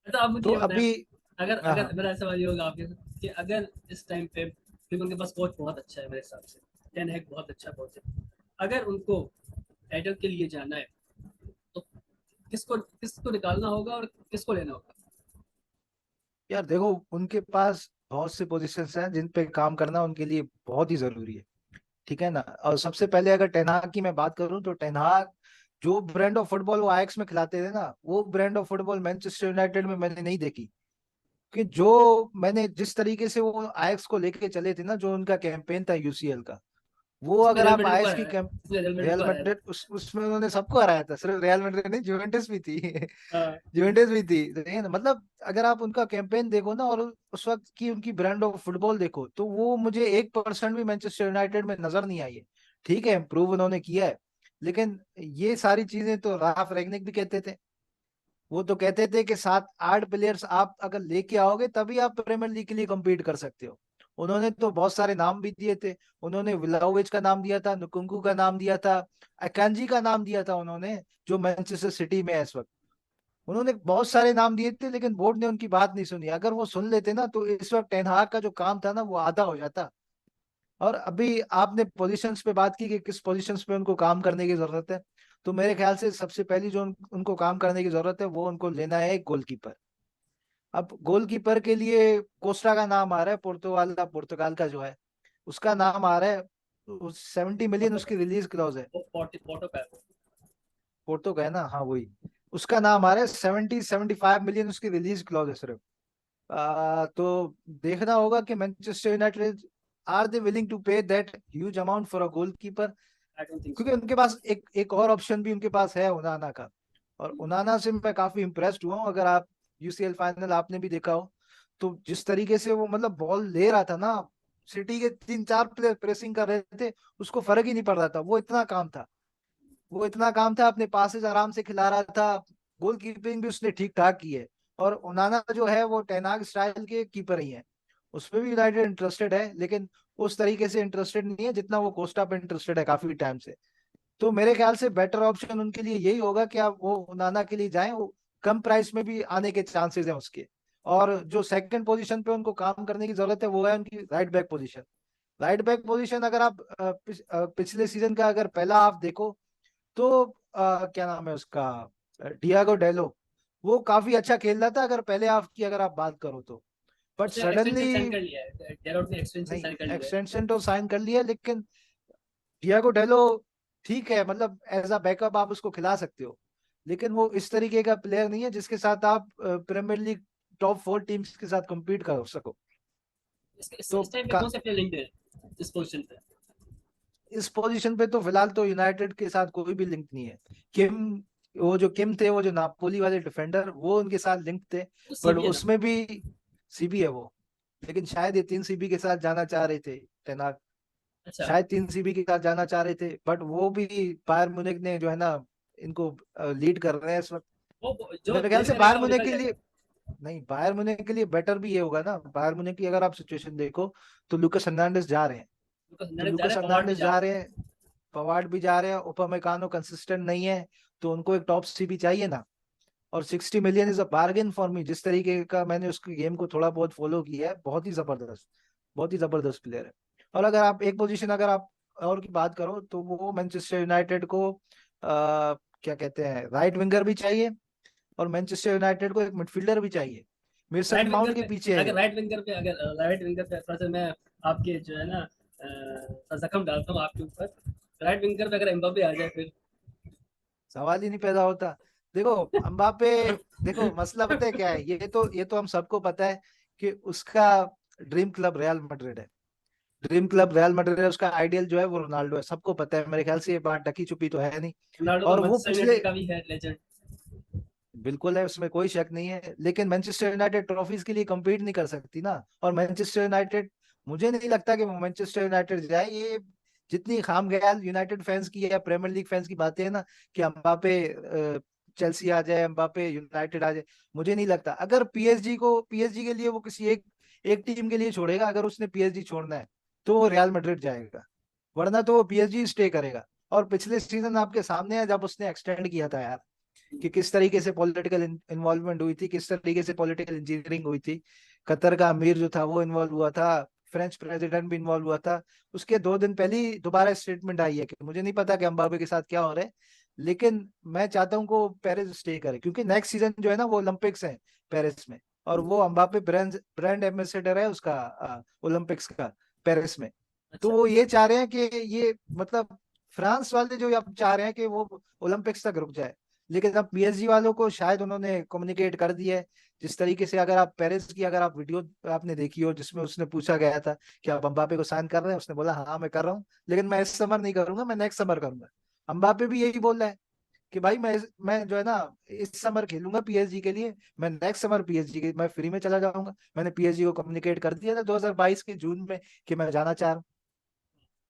S1: अच्छा आप मुझे
S2: तो
S1: ये बताएं,
S2: अभी,
S1: अगर
S2: हाँ
S1: अगर
S2: हाँ,
S1: मेरा सवाल ये होगा आपके साथ कि अगर इस टाइम पे, क्योंकि उनके पास कोच बहुत अच्छा है मेरे हिसाब से, टेन हैग बहुत अच्छा कोच है, अगर उनको टाइटल के लिए जाना है तो किसको किसको निकालना होगा और किसको लेना होगा?
S2: यार देखो, उनके पास बहुत से पोजीशंस हैं जिन पे काम करना उनके लिए बहुत ही जरूरी है, ठीक है ना। और सबसे पहले अगर टेनहाग की मैं बात करूं, तो टेनहाग जो ब्रांड ऑफ फुटबॉल वो आयक्स में खिलाते थे ना, वो brand of football Manchester United में मैंने नहीं देखी। कि जो मैंने जिस तरीके से वो आयक्स को लेके चले थे ना, जो उनका कैंपेन था यूसीएल का, वो
S1: इसमें
S2: अगर
S1: रियल
S2: आप
S1: मैड्रिड को
S2: आयक्स की
S1: हराया,
S2: कैंप,
S1: इसमें रियल मैड्रिड
S2: रियल
S1: को हराया था।
S2: मैड्रिड उसमें उन्होंने सबको हराया था, सिर्फ रियल मैड्रिड नहीं, जुवेंटस भी थी।
S1: हाँ।
S2: जुवेंटस भी थी, लेकिन मतलब अगर आप उनका कैंपेन देखो ना और उस वक्त की उनकी ब्रांड ऑफ फुटबॉल देखो, तो वो मुझे 1% भी मैनचेस्टर यूनाइटेड में नजर नहीं आई है। ठीक है, इम्प्रूव उन्होंने किया है, लेकिन ये सारी चीजें तो राफ रेगनिक भी कहते थे। वो तो कहते थे कि 7-8 प्लेयर्स आप अगर लेके आओगे तभी आप प्रीमियर लीग के लिए compete कर सकते हो। उन्होंने तो बहुत सारे नाम भी दिए थे, उन्होंने व्लाहोविच का नाम दिया था, नुकुंकू का नाम दिया था, अकांजी का नाम दिया था उन्होंने, जो मैनचेस्टर सिटी में है इस वक्त। उन्होंने बहुत सारे नाम दिए थे, लेकिन बोर्ड ने उनकी बात नहीं सुनी। अगर वो सुन लेते ना तो इस वक्त टेन हाग का जो काम था ना वो आधा हो जाता। और अभी आपने पोजीशंस पे बात की कि किस पोजीशंस पे उनको काम करने की जरूरत है, तो मेरे ख्याल से सबसे पहली जो उनको काम करने की जरूरत है वो उनको लेना है एक गोलकीपर। अब गोलकीपर के लिए कोस्टा का नाम आ रहा है, पुर्तगाल का जो है, उसका नाम आ रहा है। 70 मिलियन
S1: पोर्टो का,
S2: उसकी रिलीज क्लॉज है।
S1: वो पोर्टो का है वो।
S2: पोर्तो का है ना, हाँ वही। उसका नाम आ रहा है, 70-75 मिलियन उसकी रिलीज क्लॉज है सिर्फ। तो देखना होगा कि Manchester United are they willing to pay that huge amount for a goalkeeper.
S1: I don't think
S2: क्योंकि
S1: सो।
S2: उनके पास एक एक और ऑप्शन भी उनके पास है, उनाना का। और उनाना से मैं काफी इम्प्रेस्ड हुआ हूँ। अगर आप यूसीएल फाइनल आपने भी देखा हो, तो जिस तरीके से वो मतलब बॉल ले रहा था ना, सिटी के 3-4 प्लेयर प्रेसिंग कर रहे थे, उसको फर्क ही नहीं पड़ रहा था, वो इतना काम था, अपने पासेज आराम से खिला रहा था। गोल कीपिंग भी उसने ठीक ठाक की है। और उनाना जो है वो टेनाग स्टाइल के कीपर ही है। उसमें भी यूनाइटेड इंटरेस्टेड है, लेकिन उस तरीके से इंटरेस्टेड नहीं है जितना वो कोस्टा पे इंटरेस्टेड है काफी टाइम से। तो मेरे ख्याल से बेटर ऑप्शन उनके लिए यही होगा कि आप वो उनाना के लिए जाएं, वो कम प्राइस में भी आने के चांसेस हैं उसके। और जो सेकंड पोजीशन पे उनको काम करने की जरूरत है वो है उनकी right back position. Right back position अगर आप पिछले सीजन का अगर पहला हाफ देखो तो क्या नाम है उसका, डियागो डेलो, वो काफी अच्छा खेल रहा था अगर पहले हाफ की अगर आप बात करो तो। बट
S1: उसने
S2: सडनली,
S1: एक्सटेंशन साइन कर लिया है, डेरोट ने एक्सटेंशन
S2: नहीं
S1: साइन कर लिया है।
S2: एक्सटेंशन तो साइन कर लिया, लेकिन डियागो डेलो ठीक है, मतलब एज अ बैकअप आप उसको खिला सकते हो, लेकिन वो इस तरीके का प्लेयर नहीं है जिसके साथ आप प्रीमियर लीग टॉप 4 टीम्स के साथ compete कर सको। तो
S1: इस टाइम पे
S2: का,
S1: कौन से प्लेयर लिंक्ड है इस पोजीशन पे?
S2: इस पोजीशन पे तो फिलहाल तो यूनाइटेड के साथ कोई भी लिंक नहीं है। किम, वो जो किम थे, वो जो नापोली वाले डिफेंडर, वो उनके साथ लिंक थे।
S1: वो
S2: बट
S1: सीबी है ना?
S2: उसमें भी सीबी है वो, लेकिन शायद ये 3 सीबी के साथ जाना चाह रहे थे टेनाग,
S1: अच्छा।
S2: शायद 3 सीबी के साथ जाना चाह रहे थे, बट वो भी बायर म्यूनिख ने जो है ना, इनको लीड कर रहे हैं इस वक्त।
S1: वो जो
S2: मेरे ख्याल
S1: लीड
S2: से
S1: करेगा
S2: बायर
S1: वो
S2: म्यूनिख
S1: निकल
S2: के लिए,
S1: जाएगा।
S2: नहीं बायर म्यूनिख के लिए बेटर भी ये होगा ना, बायर म्यूनिख की अगर आप सिचुएशन देखो तो लुकास हर्नांडेज जा रहे हैं,
S1: लुकास
S2: तो
S1: हर्नांडेज जा रहा
S2: लुकास
S1: है, पवार्ड भी
S2: हर्नांडेज
S1: जा
S2: जा
S1: रहा है।
S2: रहे हैं, पवार्ड भी जा रहे हैं, upamecano कंसिस्टेंट नहीं है, तो उनको एक टॉप सीबी चाहिए ना। और 60 million is a bargain for me, जिस तरीके का मैंने उसकी गेम को थोड़ा बहुत फॉलो किया है, बहुत ही जबरदस्त, बहुत ही जबरदस्त प्लेयर है। और अगर आप एक पोजीशन अगर आप और की बात करो तो वो मैनचेस्टर यूनाइटेड को क्या कहते हैं, राइट विंगर भी चाहिए, और मैनचेस्टर यूनाइटेड को एक मिडफील्डर भी चाहिए,
S1: राइट
S2: मेसन
S1: विंगर
S2: माउंट के
S1: पे,
S2: पीछे
S1: अगर
S2: है।
S1: राइट विंगर पे थोड़ा सा मैं आपके जो है ना जख्म डालता हूँ आपके ऊपर। राइट विंगर पे अगर एम्बापे आ जाए फिर?
S2: सवाल ही नहीं पैदा होता। देखो अम्बापे, देखो मसला पता है क्या है, ये तो हम सबको पता है कि उसका ड्रीम क्लब रियल मैड्रिड है, ड्रीम क्लब रियल मैड्रिड है, उसका आइडियल जो है वो रोनाल्डो है, सबको पता है, मेरे ख्याल से ये बात ढकी छुपी तो है नहीं।
S1: रोनाल्डो तो
S2: और वो
S1: मैनचेस्टर
S2: पिछले,
S1: यूनाइटेड का भी है लेजेंड।
S2: बिल्कुल है, उसमें कोई शक नहीं है, लेकिन मैनचेस्टर यूनाइटेड ट्रॉफीज के लिए compete नहीं कर सकती ना। और मैनचेस्टर यूनाइटेड, मुझे नहीं लगता कि वो मैनचेस्टर यूनाइटेड जाए। ये जितनी खामख्याल यूनाइटेड फैंस की या प्रीमियर लीग फैंस की बातें हैं ना, कि एम्बापे चेल्सी आ जाए, एम्बापे यूनाइटेड आ जाए, मुझे नहीं लगता। अगर पीएसजी के लिए वो किसी एक एक टीम के लिए छोड़ेगा, अगर उसने पीएसजी छोड़ना है तो वो रियल मैड्रिड जाएगा, वरना तो वो पीएसजी स्टे करेगा। और पिछले सीजन आपके सामने है, जब उसने एक्सटेंड किया था यार, कि किस तरीके से पॉलिटिकल इन्वॉल्वमेंट हुई थी, किस तरीके से पॉलिटिकल इंजीनियरिंग हुई थी, कतर का अमीर जो था वो इन्वॉल्व हुआ था, फ्रेंच प्रेसिडेंट भी इन्वॉल्व हुआ था। उसके 2 दिन पहले ही दोबारा स्टेटमेंट आई है कि मुझे नहीं पता कि अम्बापे के साथ क्या हो रहा है, लेकिन मैं चाहता हूँ को पेरिस स्टे करे, क्योंकि नेक्स्ट सीजन जो है ना वो ओलंपिक्स है पेरिस में, और वो अम्बापे ब्रांड ब्रांड एम्बेसडर है उसका, ओलंपिक्स का, पेरिस में। तो
S1: अच्छा।
S2: वो ये चाह रहे हैं कि ये मतलब फ्रांस वाले जो अब चाह रहे हैं कि वो ओलंपिक्स तक रुक जाए, लेकिन अब पीएसजी वालों को शायद उन्होंने कम्युनिकेट कर दिया है। जिस तरीके से अगर आप पेरिस की अगर आप वीडियो आपने देखी हो, जिसमें उसने पूछा गया था कि आप अम्बापे को साइन कर रहे हैं, उसने बोला हाँ मैं कर रहा हूँ, लेकिन मैं इस समर नहीं करूंगा, मैं नेक्स्ट समर करूंगा। अम्बापे भी यही बोल रहा है कि भाई मैं जो है ना इस समर खेलूंगा पीएसजी के लिए, मैं नेक्स्ट समर पीएसजी के मैं फ्री में चला जाऊंगा। मैंने पीएसजी को कम्युनिकेट कर दिया था 2022 के जून में कि मैं जाना चाह रहा हूँ।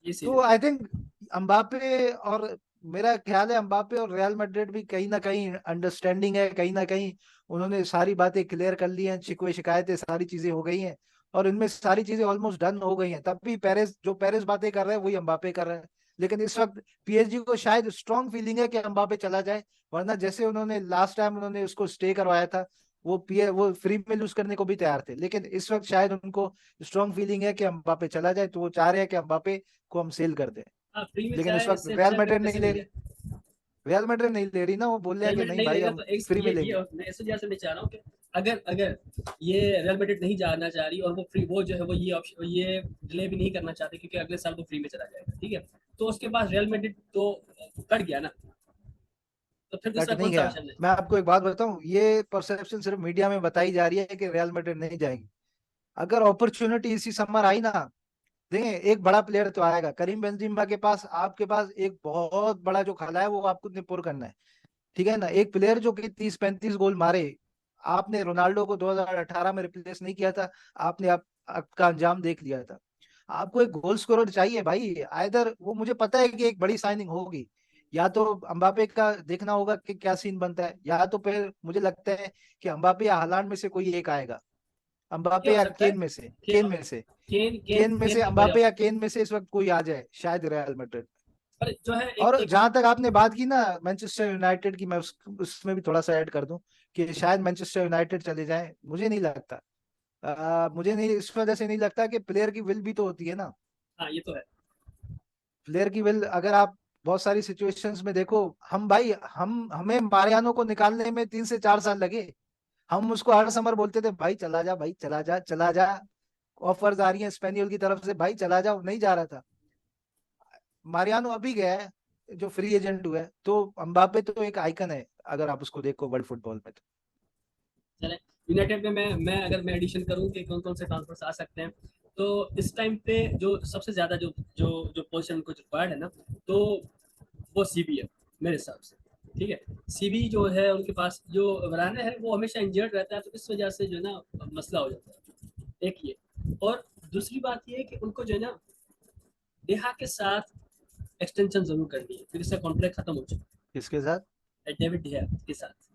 S1: ये सीन
S2: तो
S1: है।
S2: आई थिंक अम्बापे और, मेरा ख्याल है अम्बापे और रियल मैड्रिड भी कहीं ना कहीं अंडरस्टैंडिंग है, कहीं ना कहीं उन्होंने सारी बातें क्लियर कर ली हैं, शिकवे शिकायतें सारी चीजें हो गई हैं, और इनमें सारी चीजें ऑलमोस्ट डन हो गई हैं। तब भी पेरिस बातें कर रहे हैं वही अम्बापे कर रहे हैं, लेकिन इस वक्त पीएसजी को शायद स्ट्रांग फीलिंग है कि अम्बापे चला जाए, वरना जैसे उन्होंने लास्ट टाइम उन्होंने उसको स्टे करवाया था, वो फ्री में लूज करने को भी तैयार थे, लेकिन इस वक्त शायद उनको स्ट्रांग फीलिंग है कि अम्बापे चला जाए, तो वो चाह रहे हैं कि अम्बापे को हम सेल कर दें।
S1: हाँ, फ्री में
S2: लेकिन इस
S1: चाहे,
S2: वक्त
S1: इससे
S2: रियल
S1: अच्छा फिर
S2: मैड्रिड नहीं
S1: पैसे
S2: ले
S1: मिल
S2: रही,
S1: जाए।
S2: रियल मैड्रिड नहीं ले रही ना, वो बोल रहे हैं कि
S1: रियल मैड्रिड
S2: नहीं
S1: नहीं
S2: भाई
S1: लेगा
S2: हम
S1: तो एक
S2: फ्री में
S1: ये
S2: लेंगे।
S1: मैं इस वजह से मैं चाह रहा हूँ कि अगर अगर ये रियल मैड्रिड नहीं जाना चाह रही और वो फ्री, वो जो है वो ये ऑप्शन, ये डिले भी नहीं करना चाहते क्योंकि अगले साल वो फ्री में चला जाएगा, ठीक है? तो उसके बाद रियल मैड्रिड तो कट गया ना, तो फिर
S2: कट
S1: दूसरा
S2: नहीं
S1: कौन सा
S2: गया।
S1: ऑप्शन है?
S2: मैं आपको एक बात बताऊं, ये परसेप्शन सिर्फ मीडिया में बताई जा रही है कि रियल मैड्रिड नहीं जाएगी। अगर अपॉर्चुनिटी इसी समर आई ना, देखें एक बड़ा प्लेयर तो आएगा, करीम बेंजिमा के पास, आपके पास एक बहुत बड़ा जो खाला है वो आपको निपुर करना है, ठीक है ना, एक प्लेयर जो कि 30-35 गोल मारे। आपने रोनाल्डो को 2018 में रिप्लेस नहीं किया था, आपने आपका अंजाम देख लिया था। आपको एक गोल स्कोरर चाहिए भाई, आइदर वो, मुझे पता है कि एक बड़ी साइनिंग होगी, या तो अम्बापे का देखना होगा कि क्या सीन बनता है, या तो फिर मुझे लगता है कि अम्बापे या हालांड में से कोई एक आएगा,
S1: ये
S2: अम्बापे
S1: हो
S2: या
S1: सकता है कि
S2: केन में से
S1: केन केन
S2: केन में
S1: केन
S2: से
S1: भी बढ़िया
S2: अम्बापे या
S1: ऑप्शन
S2: केन में से इस वक्त कोई आ जाए शायद रियल मैड्रिड।
S1: पर जो है एक
S2: और
S1: एक
S2: जहां तक आपने बात की ना मैनचेस्टर यूनाइटेड की, मैं उसमें भी थोड़ा सा ऐड कर दूं कि शायद मैनचेस्टर यूनाइटेड चले जाए, मुझे नहीं लगता। मुझे नहीं, इस वजह से नहीं लगता कि प्लेयर की विल भी तो होती है ना।
S1: हाँ ये तो है।
S2: प्लेयर की विल अगर आप बहुत सारी सिचुएशंस में देखो, हम भाई हम हमें मारियानो को निकालने में 3 से 4 साल लगे। हम उसको हर समर बोलते थे भाई चला जा, भाई चला जा, चला जा। ऑफर्स आ रही हैं स्पेनियल की तरफ से, भाई चला जाओ, नहीं जा रहा था। मारियानो अभी गया है जो फ्री एजेंट हुआ है, तो अम्बापे तो एक आइकन है अगर आप उसको देखो वर्ल्ड फुटबॉल में तो।
S1: चले, यूनाइटेड में मैं अगर मैं एडिशन करूँ कि कौन कौन से ट्रांसफर्स आ सकते हैं, तो इस टाइम पे जो सबसे ज्यादा जो जो जो पोजीशन कुछ रिक्वायर्ड है ना, तो वो सीबी है मेरे हिसाब से। ठीक है, सीबी जो है उनके पास, जो वराना है वो हमेशा इंजर्ड रहता है, तो इस वजह से जो है ना मसला हो जाता है, एक ये। और दूसरी बात ये है कि उनको जो है ना देहा के साथ एक्सटेंशन जरूर करनी है, फिर इसका कॉन्ट्रैक्ट खत्म हो चुका
S2: किसके साथ?
S1: है डेविड डेहा के साथ।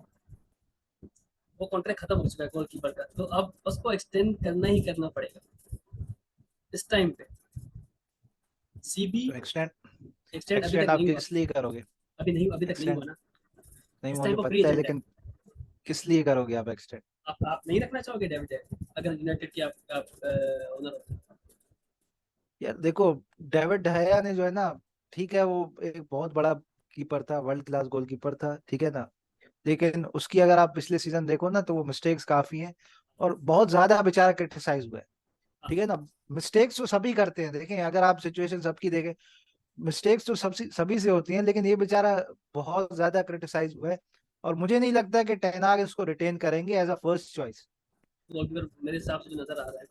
S1: वो कॉन्ट्रैक्ट खत्म हो चुका है गोलकीपर का, तो अब उसको एक्सटेंड करना ही करना पड़ेगा इस टाइम पे। सीबी
S2: तो एक्सटेंड,
S1: एक्सटेंड अभी
S2: एक्सटेंड
S1: तक
S2: आप
S1: नहीं हुआ।
S2: किस लिए करोगे?
S1: अभी नहीं, अभी तक नहीं हुआ
S2: एक्सटेंड
S1: ना।
S2: नहीं,
S1: इस
S2: मुझे
S1: टाइम वो फ्री
S2: पता है,
S1: एजेंट है।
S2: लेकिन किस लिए करोगे आप एक्सटेंड?
S1: आप नहीं रखना चाहोगे डेविड डेहा अगर यूनाइटेड की आप ओनर हो?
S2: यार देखो, डेविड डहया ने जो है ना, ठीक है वो एक बहुत बड़ा कीपर था, वर्ल्ड क्लास गोलकीपर था, ठीक है ना। लेकिन उसकी अगर आप पिछले सीजन देखो ना, तो वो मिस्टेक्स काफी हैं और बहुत ज्यादा बेचारा क्रिटिसाइज हुआ है।
S1: हाँ,
S2: ठीक है ना। मिस्टेक्स तो सभी करते हैं, देखें अगर आप सिचुएशन सबकी देखें, मिस्टेक्स तो सभी सभी से होती हैं, लेकिन ये बेचारा बहुत ज्यादा क्रिटिसाइज हुआ है। और मुझे नहीं लगता कि टेन हाग इसको रिटेन करेंगे as a first choice.
S1: Goalkeeper मेरे हिसाब से जो नजर आ रहा है,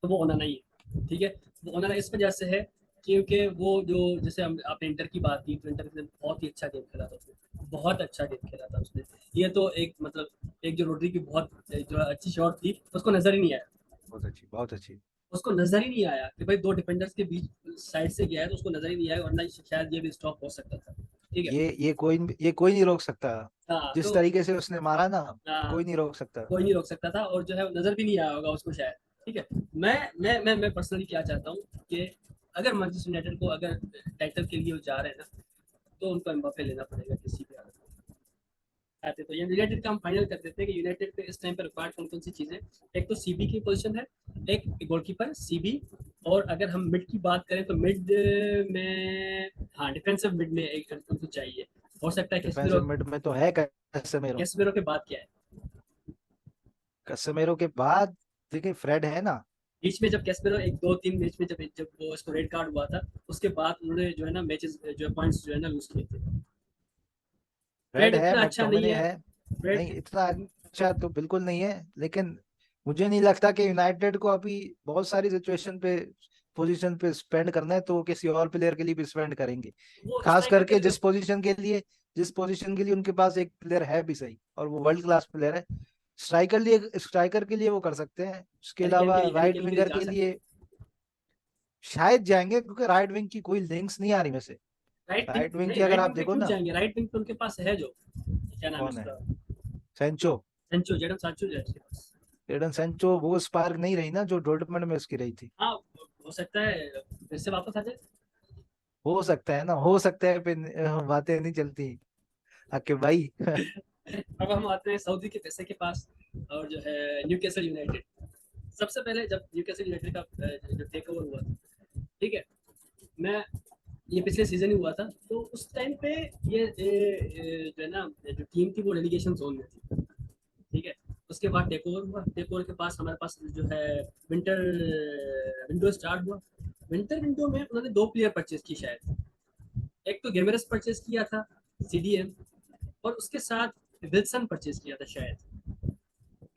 S1: तो वो होना नहीं है। ठीक है, वो होना इस वजह से है क्योंकि वो जो, जैसे हम आपने इंटर की बात की, तो इंटर ने बहुत ही अच्छा गेम खेला था उसने, बहुत अच्छा गेम खेला था उसने। ये तो एक मतलब एक जो रोड्री की बहुत जो अच्छी शॉट थी, उसको नजर ही नहीं आया।
S2: बहुत अच्छी, बहुत अच्छी।
S1: उसको नजर ही नहीं आया कि भाई दो डिफेंडर्स के बीच साइड से गया है, तो उसको नजर ही नहीं आया, वरना शायद ये भी स्टॉप हो सकता था। ठीक है।
S2: ये कोई नहीं रोक सकता।
S1: हाँ
S2: जिस
S1: तो
S2: तरीके से उसने मारा ना,
S1: हाँ,
S2: कोई नहीं रोक सकता।
S1: कोई नहीं रोक सकता था, और जो है नजर भी नहीं आया होगा उसको शायद। ठीक है। मैं पर्सनली क्या चाहता हूँ कि अगर मैनचेस्टर यूनाइटेड को अगर टाइटल के लिए वो जा रहे हैं ना, तो उनको एम्बापे लेना पड़ेगा किसी भी हालत में। आते तो ये यूनाइटेड का हम फाइनल कर देते हैं कि यूनाइटेड पे इस टाइम पर रिक्वायर्ड कौन कौन सी चीजें। एक तो सीबी की पोजीशन है, एक गोलकीपर सीबी। और अगर हम मिड की बात करें तो मिड में, हाँ डिफेंसिव मिड में एक उनको चाहिए। हो सकता है
S2: डिफेंसिव
S1: कैसमिरो।
S2: मिड में तो है कैसेमेरो।
S1: कैसमिरो के बाद क्या है?
S2: कैसेमेरो के बाद देखिए फ्रेड है ना।
S1: बीच में जब कैसमेरो एक दो तीन मैच में जब जब वो इसको रेड कार्ड हुआ था, उसके बाद उन्होंने जो है ना मैचेस जो है पॉइंट्स जो है ना लूज किए थे। फ्रेड
S2: फ्रेड है,
S1: इतना अच्छा नहीं
S2: मैकटोमिने
S1: है।
S2: है। नहीं,
S1: फ्रेड,
S2: इतना अच्छा तो बिल्कुल नहीं है, लेकिन मुझे नहीं लगता कि यूनाइटेड को अभी बहुत सारी सिचुएशन पे, पोजीशन पे स्पेंड करना है, तो वो किसी और प्लेयर के लिए भी स्पेंड करेंगे।
S1: वो
S2: खास
S1: स्ट्राइकर के
S2: करके
S1: लिए।
S2: जिस पोजीशन के लिए उनके पास एक प्लेयर है भी सही, और वो वर्ल्ड क्लास प्लेयर है। स्ट्राइकर के लिए वो कर सकते हैं, उसके अलावा
S1: हैरी
S2: राइट
S1: केन के लिए
S2: विंगर
S1: जा
S2: के
S1: सकते
S2: लिए
S1: हैं।
S2: शायद जाएंगे, क्योंकि राइट विंग की कोई लिंक्स नहीं आ रही में से।
S1: राइट विंग
S2: राइट विंग की
S1: नहीं,
S2: अगर
S1: राइट
S2: आप
S1: विंग पे
S2: देखो
S1: क्यों
S2: ना।
S1: जाएंगे? राइट विंग पे उनके पास है जो, क्या नाम है
S2: कौन है?
S1: उसका,
S2: सेंचो।
S1: सेंचो, जेडन सांचो जो है उसके पास।
S2: एडन सेंचो वो स्पार्क नहीं रही ना जो डोर्टमुंड में उसकी रही थी।
S1: हाँ, हो सकता है फिर से वापस आ जाए।
S2: हो सकता है ना, हो सकता है, फिर बातें नहीं चलती आके भाई।
S1: अब हम आते हैं सऊदी के पैसे के पास, और जो है न्यूकैसल यूनाइटेड। सबसे पहले जब न्यूकैसल यूनाइटेड का जो टेक ओवर हुआ था, ठीक है, मैं, ये पिछले सीजन ही हुआ था, तो उस टाइम पे जो है ना जो टीम थी वो रेलीगेशन जोन में थी। ठीक है। उसके बाद टेक ओवर हुआ, टेक ओवर के पास हमारे पास जो है विंटर विंडो स्टार्ट हुआ। विंटर विंडो में उन्होंने दो प्लेयर परचेज की शायद। एक तो गेमरस परचेज किया था, सीडीएम, और उसके साथ विल्सन परचेज किया था शायद।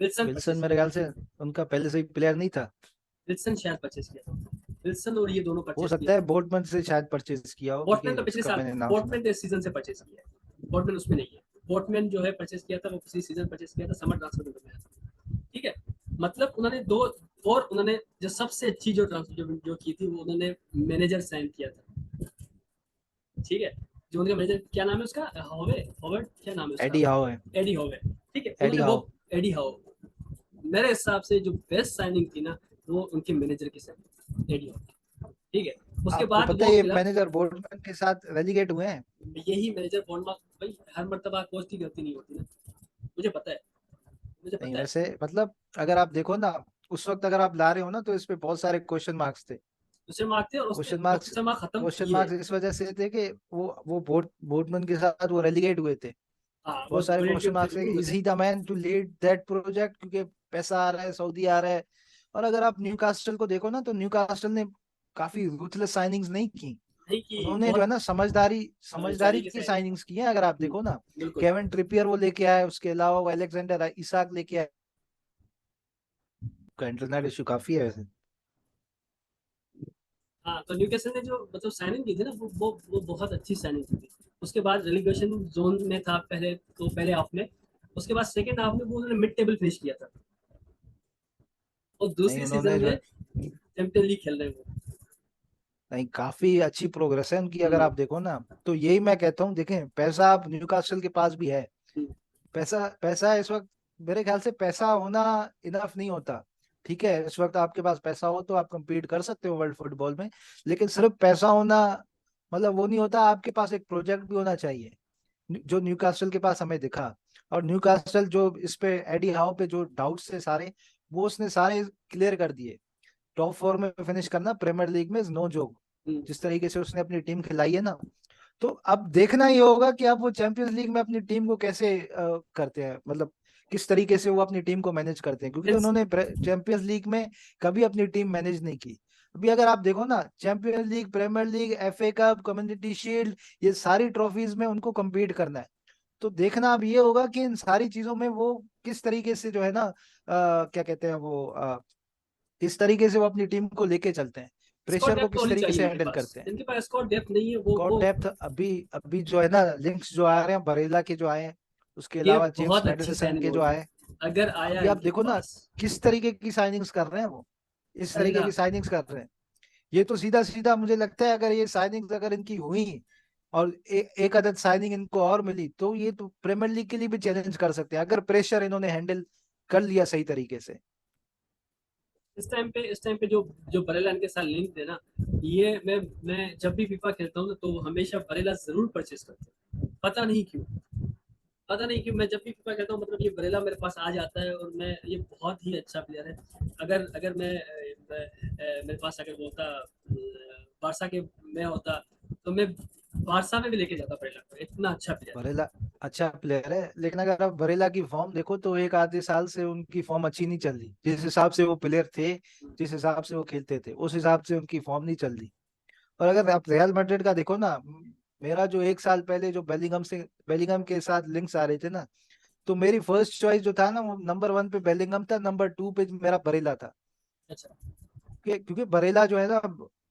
S1: विल्सन
S2: विल्सन
S1: परचेज
S2: मेरे ख्याल से उनका पहले से ही प्लेयर नहीं था।
S1: विल्सन शायद परचेज किया था। विल्सन और ये दोनों
S2: हो
S1: परचेज किए
S2: सकता है
S1: थे।
S2: बोर्डमन से शायद परचेज किया हो,
S1: बोटमैन
S2: क्योंकि
S1: तो पिछले
S2: उसका
S1: साल,
S2: मैंने नाम सुना।
S1: बोटमैन तो इस सीजन से परचेज किया है, बोटमैन उसमें नहीं है। बोटमैन जो है परचेज किया था वो पिछले सीजन परचेज किया था, समर ट्रांसफर विंडो में आया था। ठीक है। मतलब उन्होंने दो, और उन्होंने जो सबसे अच्छी जो ट्रांसफर जो की थी, वो उन्होंने मैनेजर साइन किया था। ठीक है। जो उनका मैनेजर, क्या नाम है उसका, होवे, होवर्ड, क्या नाम है उसका,
S2: एडी हाउ है।
S1: एडी होवे। ठीक है,
S2: एडी
S1: उन्होंने वो,
S2: हाउ।
S1: एडी हाउ, मेरे हिसाब से जो बेस्ट साइनिंग थी ना, वो उनके मैनेजर की साइनिंग, एडी हाउ। ठीक है। उसके
S2: आपको
S1: बाद
S2: पता
S1: वो
S2: है ये
S1: क्लब,
S2: मैनेजर बोर्डमैन के साथ रेलीगेट हुए हैं?
S1: यही मैनेजर बॉन्डमार्क भाई, हर मर्तबा कोच की गलती नहीं होती ना, मुझे पता है, मुझे
S2: नहीं,
S1: पता है।
S2: वैसे मतलब अगर आप देखो ना, उस वक्त अगर आप ला रहे हो ना, तो इस पे बहुत सारे क्वेश्चन मार्क्स थे।
S1: क्वेश्चन मार्क थे, और उस पे
S2: क्वेश्चन
S1: वो
S2: मार्क्स,
S1: क्वेश्चन मार्क खत्म
S2: क्वेश्चन
S1: किए।
S2: मार्क्स इस वजह से थे कि वो बोर्डमैन के साथ वो रेलीगेट हुए थे।
S1: हाँ, वो
S2: बहुत सारे
S1: बुलेट
S2: क्वेश्चन
S1: के
S2: मार्क्स है,
S1: रिव्यू में
S2: इज
S1: थे।
S2: He the man to lead that project, क्योंकि पैसा आ रहा है, सऊदी आ रहा है। और अगर आप न्यूकास्टल को देखो ना, तो न्यूकास्टल ने काफी रूथलेस साइनिंग्स नहीं की।
S1: नहीं कि
S2: उन्होंने जो है
S1: बहुत
S2: ना समझदारी समझदारी
S1: समझदारी के
S2: की
S1: साइनिंग।
S2: साइनिंग्स की है। अगर आप देखो ना,
S1: बिल्कुल।
S2: केविन ट्रिपियर वो लेके आए, उसके अलावा वो अलेक्जेंडर इसाक लेके आए। का इंटरनेट इशू काफी है वैसे।
S1: हाँ, तो न्यूकासल ने जो मतलब साइनिंग की थी ना, वो बहुत अच्छी साइनिंग की थी। उसके बाद रेलीगेशन जोन में था पहले, तो पहले हाफ में। उसके बाद सेकंड हाफ में वो उन्होंने मिड टेबल फिनिश किया था, और
S2: नहीं
S1: दूसरी
S2: उन्होंने
S1: सीजन
S2: जो
S1: में
S2: है,
S1: चैंपियन लीग खेल रहे हैं वो।
S2: नहीं काफी अच्छी प्रोग्रेस है उनकी। अगर
S1: हम्म,
S2: आप देखो ना, तो यही मैं कहता हूँ, देखें पैसा आप न्यूकास्टल के पास भी है।
S1: हम्म,
S2: पैसा पैसा इस वक्त मेरे ख्याल से पैसा होना इनफ नहीं होता। ठीक है, इस वक्त आपके पास पैसा हो तो आप compete कर सकते हो वर्ल्ड फुटबॉल में, लेकिन सिर्फ पैसा होना मतलब वो नहीं होता। आपके पास एक प्रोजेक्ट भी होना चाहिए, जो न्यूकास्टल के पास हमें दिखा। और न्यूकास्टल जो इस पे एडी हाउ पे जो डाउट्स थे सारे, वो उसने सारे क्लियर कर दिए। टॉप फोर में फिनिश करना प्रीमियर लीग में नो जोक।
S1: हम्म।
S2: जिस तरीके से उसने अपनी टीम खिलाई है ना, तो अब देखना ही होगा कि अब वो चैंपियंस लीग में अपनी टीम को कैसे करते हैं, मतलब किस तरीके से वो अपनी टीम को मैनेज करते हैं, क्योंकि
S1: इस-
S2: उन्होंने चैंपियंस लीग में कभी अपनी टीम मैनेज नहीं की। अभी अगर आप देखो ना, Champions League, Premier League, FA Cup, Community Shield, ये सारी ट्रॉफीज में उनको compete करना है। तो देखना अब ये होगा कि इन सारी चीजों में वो किस तरीके से जो है ना, क्या कहते हैं वो, किस तरीके से वो अपनी टीम को लेके चलते हैं,
S1: स्क्वाड
S2: प्रेशर को
S1: डेप्थ
S2: किस
S1: होनी
S2: तरीके
S1: चाहिए
S2: से
S1: इनके
S2: हैंडल
S1: पास,
S2: करते हैं।
S1: इनके पास स्क्वाड डेप्थ नहीं है
S2: स्क्वाड
S1: वो।
S2: डेप्थ अभी अभी जो है ना, लिंक्स जो आ रहे हैं बरेला के जो आए हैं, उसके
S1: ये
S2: अलावा जेम्स
S1: बहुत अच्छी
S2: मैडिसन
S1: साइनिंग
S2: के जो
S1: होगी
S2: आए।
S1: अगर आया
S2: अभी आप
S1: इनके
S2: देखो ना,
S1: पास।
S2: किस तरीके की साइनिंग्स कर रहे हैं वो, इस तरीके
S1: बरेला।
S2: की साइनिंग्स कर रहे हैं। ये तो सीधा सीधा मुझे लगता है, अगर ये साइनिंग्स अगर इनकी हुई और एक अदद साइनिंग इनको और मिली, तो ये तो प्रीमियर लीग के लिए भी चैलेंज कर सकते हैं, अगर प्रेशर इन्होंने हैंडल कर लिया सही तरीके से।
S1: इस टाइम पे जो जो बरेला इनके साथ लिंक थे ना, ये मैं जब भी फीफा खेलता हूँ ना, तो वो हमेशा बरेला जरूर परचेस करते हैं, पता नहीं क्यों। पता नहीं क्यों मैं जब भी फीफा खेलता हूँ, मतलब ये बरेला मेरे पास आ जाता है, और मैं ये बहुत ही अच्छा प्लेयर है। अगर अगर मेरे पास अगर वो होता बारसा के में होता, तो मैं बारसा में भी लेके जाता बरेला को, इतना अच्छा प्लेयर है।
S2: बरेला अच्छा प्लेयर है, लेकिन अगर आप बरेला की फॉर्म देखो, तो एक आधे साल से उनकी फॉर्म अच्छी नहीं चल रही। जिस हिसाब से वो प्लेयर थे, जिस हिसाब से वो खेलते थे, उस हिसाब से उनकी फॉर्म नहीं चल रही। और अगर आप रियल मैड्रिड का देखो ना, मेरा जो एक साल पहले जो बेलिंगम के साथ लिंक्स आ रहे थे ना, तो मेरी फर्स्ट चॉइस जो था ना, वो नंबर वन पे बेलिंगम था, नंबर टू पे मेरा बरेला था।
S1: अच्छा।
S2: क्योंकि बरेला जो है ना,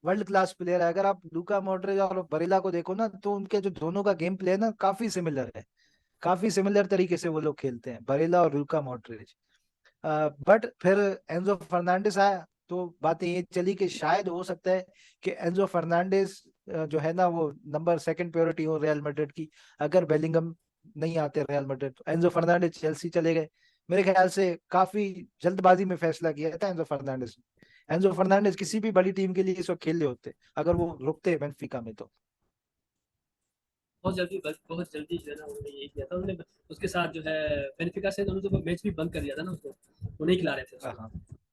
S2: वर्ल्ड क्लास प्लेयर है। अगर आप लूका मॉड्रिच और बरेला को देखो ना, तो उनके जो दोनों का गेम प्ले है ना, काफी सिमिलर है। काफी सिमिलर तरीके से वो लोग खेलते हैं, बरेला और लूका मॉड्रिच। बट फिर एंजो फर्नांडिस आया, तो बातें ये चली कि शायद हो सकता है कि एंजो फर्नांडिस जो है ना, वो नंबर सेकंड प्रायोरिटी हो रियल मैड्रिड की। अगर बेलिंगम नहीं आते रियल मैड्रिड, तो एंजो फर्नांडिस चेल्सी चले गए। मेरे ख्याल से काफी जल्दबाजी में फैसला किया था एंजो फर्नांडिस ने। एंजो फर्नांडिस किसी भी बड़ी टीम के लिए इस वक्त खेल रहे होते, अगर वो रुकते बेंफिका में तो।
S1: बहुत जल्दी जो है ना, उन्होंने यही किया था। उन्होंने उसके साथ जो है बेनिफिका से उन्होंने तो मैच भी बंद कर दिया था ना उसको, वो नहीं खिला रहे थे उसको।
S2: हाँ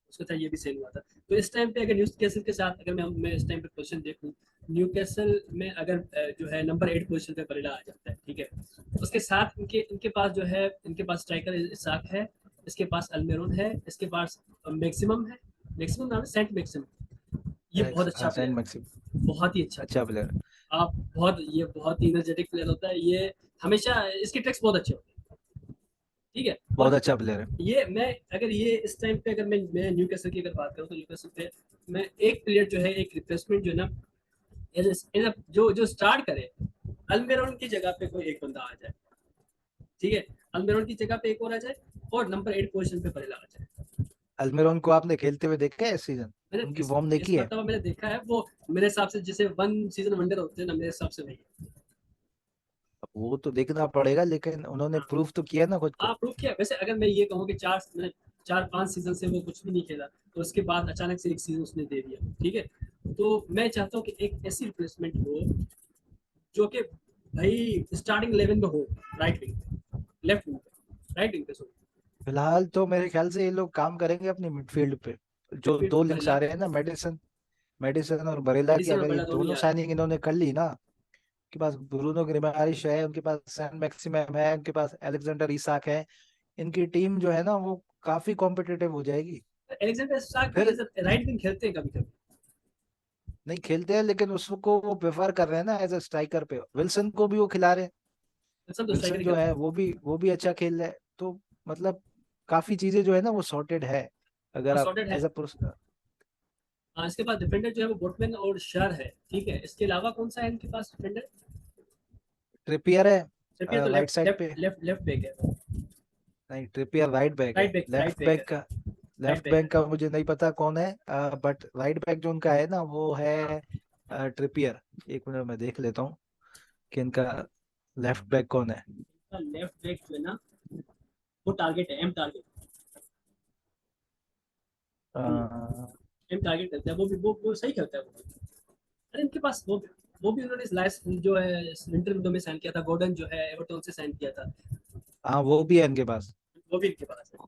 S1: उसके साथ ये भी सेम हुआ था। तो इस टाइम पे अगर न्यू कैसल के साथ, अगर मैं इस टाइम पे पोजीशन देखूं, न्यू कैसल में अगर जो है नंबर 8 पोजीशन पे बरेला आ जाता है, ठीक है। उसके साथ इनके इनके पास जो है, इनके पास स्ट्राइकर इसाक है, इसके पास अल्मेरोन है, इसके पास मैक्सिमम है। मैक्सिमम नाम है, सेंट मैक्सिमम। ये बहुत अच्छा
S2: सेंट
S1: प्लेयर
S2: मैक्सिम
S1: है, बहुत ही अच्छा
S2: अच्छा
S1: प्लेयर
S2: प्लेयर,
S1: है। आप बहुत ये बहुत ही एनर्जेटिक प्लेयर होता है ये, हमेशा इसके ट्रिक्स बहुत अच्छे होते हैं, ठीक है।
S2: बहुत
S1: और
S2: अच्छा प्लेयर है।
S1: ये मैं अगर ये इस टाइम पे अगर मैं न्यू कैसल की अगर बात करूँ, तो न्यू कैसल पे मैं एक प्लेयर जो है, एक रिप्लेसमेंट जो है ना, जो जो स्टार्ट करे, अल्मेरोन की जगह पे कोई एक बंदा आ जाए, ठीक है। अल्मेरोन की जगह पे एक और आ जाए, और नंबर 8 पोजीशन पे बरेला आ जाए।
S2: अल्मिरोन को आपने खेलते हुए देखा है इस सीजन?
S1: मैंने
S2: उनकी
S1: इस
S2: फॉर्म
S1: इस
S2: देखी है?
S1: मरतबा मैंने देखा है वो, मेरे हिसाब से जैसे वन सीजन वंडर होते हैं ना, मेरे हिसाब से वही है।
S2: वो तो देखना पड़ेगा, लेकिन उन्होंने
S1: हाँ,
S2: प्रूफ तो किया ना खुद को।
S1: प्रूव किया। वैसे अगर मैं ये कहूँ कि 4-5 सीजन से वो कुछ भी नहीं खेला, तो उसके बाद अचानक से एक सीजन उसने दे दिया, ठीक है। तो मैं चाहता हूँ कि एक ऐसी रिप्लेसमेंट हो, जो कि भाई स्टार्टिंग 11 में हो, राइट विंग पे, लेफ्ट विंग पे, राइट विंग पे, सॉरी।
S2: फिलहाल तो मेरे ख्याल से ये लोग काम करेंगे अपनी मिडफील्ड पे। जो
S1: मिडफील्ड
S2: दो
S1: पे
S2: लिंक्स
S1: बरेला।
S2: आ रहे हैं ना, मेडिसन मेडिसन और बरेला की
S1: मेडिसन और
S2: अगर ये
S1: बड़ा धोनी
S2: दोनों
S1: यार।
S2: साइनिंग इन्होंने कर ली ना, उनके पास ब्रूनो गिमारेश है, उनके पास सैन मैक्सिमम है, उनके पास अलेक्जेंडर इसाक है, इनकी टीम जो है ना वो काफी कॉम्पिटिटिव हो जाएगी।
S1: एलेक्जेंडर स्टार्क भी
S2: फिर
S1: एज राइट विंग खेलते हैं कभी कभी।
S2: नहीं खेलते हैं, लेकिन उसको वो प्रेफर कर रहे हैं ना एज अ स्ट्राइकर पे, विल्सन को भी वो खिला रहे हैं।
S1: सब तो स्ट्राइकर
S2: विल्सन
S1: ही
S2: जो
S1: खेलते
S2: है
S1: हैं।
S2: वो भी अच्छा खेल रहा है, तो मतलब काफी चीजें जो है ना वो सॉर्टेड है, अगर
S1: और
S2: आप
S1: सॉर्टेड है।
S2: एज अ
S1: हाँ, इसके पास डिफेंडर जो है वो बोटमैन और शर है, ठीक है। इसके अलावा कौन सा है इनके पास डिफेंडर?
S2: ट्रिपियर है
S1: ट्रिपियर तो
S2: राइट
S1: लेफ्ट
S2: साइड पे।
S1: लेफ्ट लेफ्ट लेफ्ट बैक है।
S2: नहीं, ट्रिपियर राइट बैक है।
S1: राइट बैक है। राइट
S2: लेफ्ट
S1: बैक
S2: बैक
S1: है।
S2: का मुझे नहीं पता कौन है, बट राइट बैक जो उनका है ना वो है ट्रिपियर। एक मिनट में देख लेता हूँ कि इनका लेफ्ट बैक कौन है।
S1: लेफ्ट बैक जो है ना, वो टारगेट है, एम टारगेट।
S2: अ,
S1: एम टारगेट करता है, वो सही करता है वो। अरे इनके पास वो भी उन्होंने लास्ट जो है विंटर विंडो में साइन किया था, गॉर्डन जो है एवर्टन से साइन किया था।
S2: हाँ वो भी है इनके पास।
S1: वो भी इनके पास है।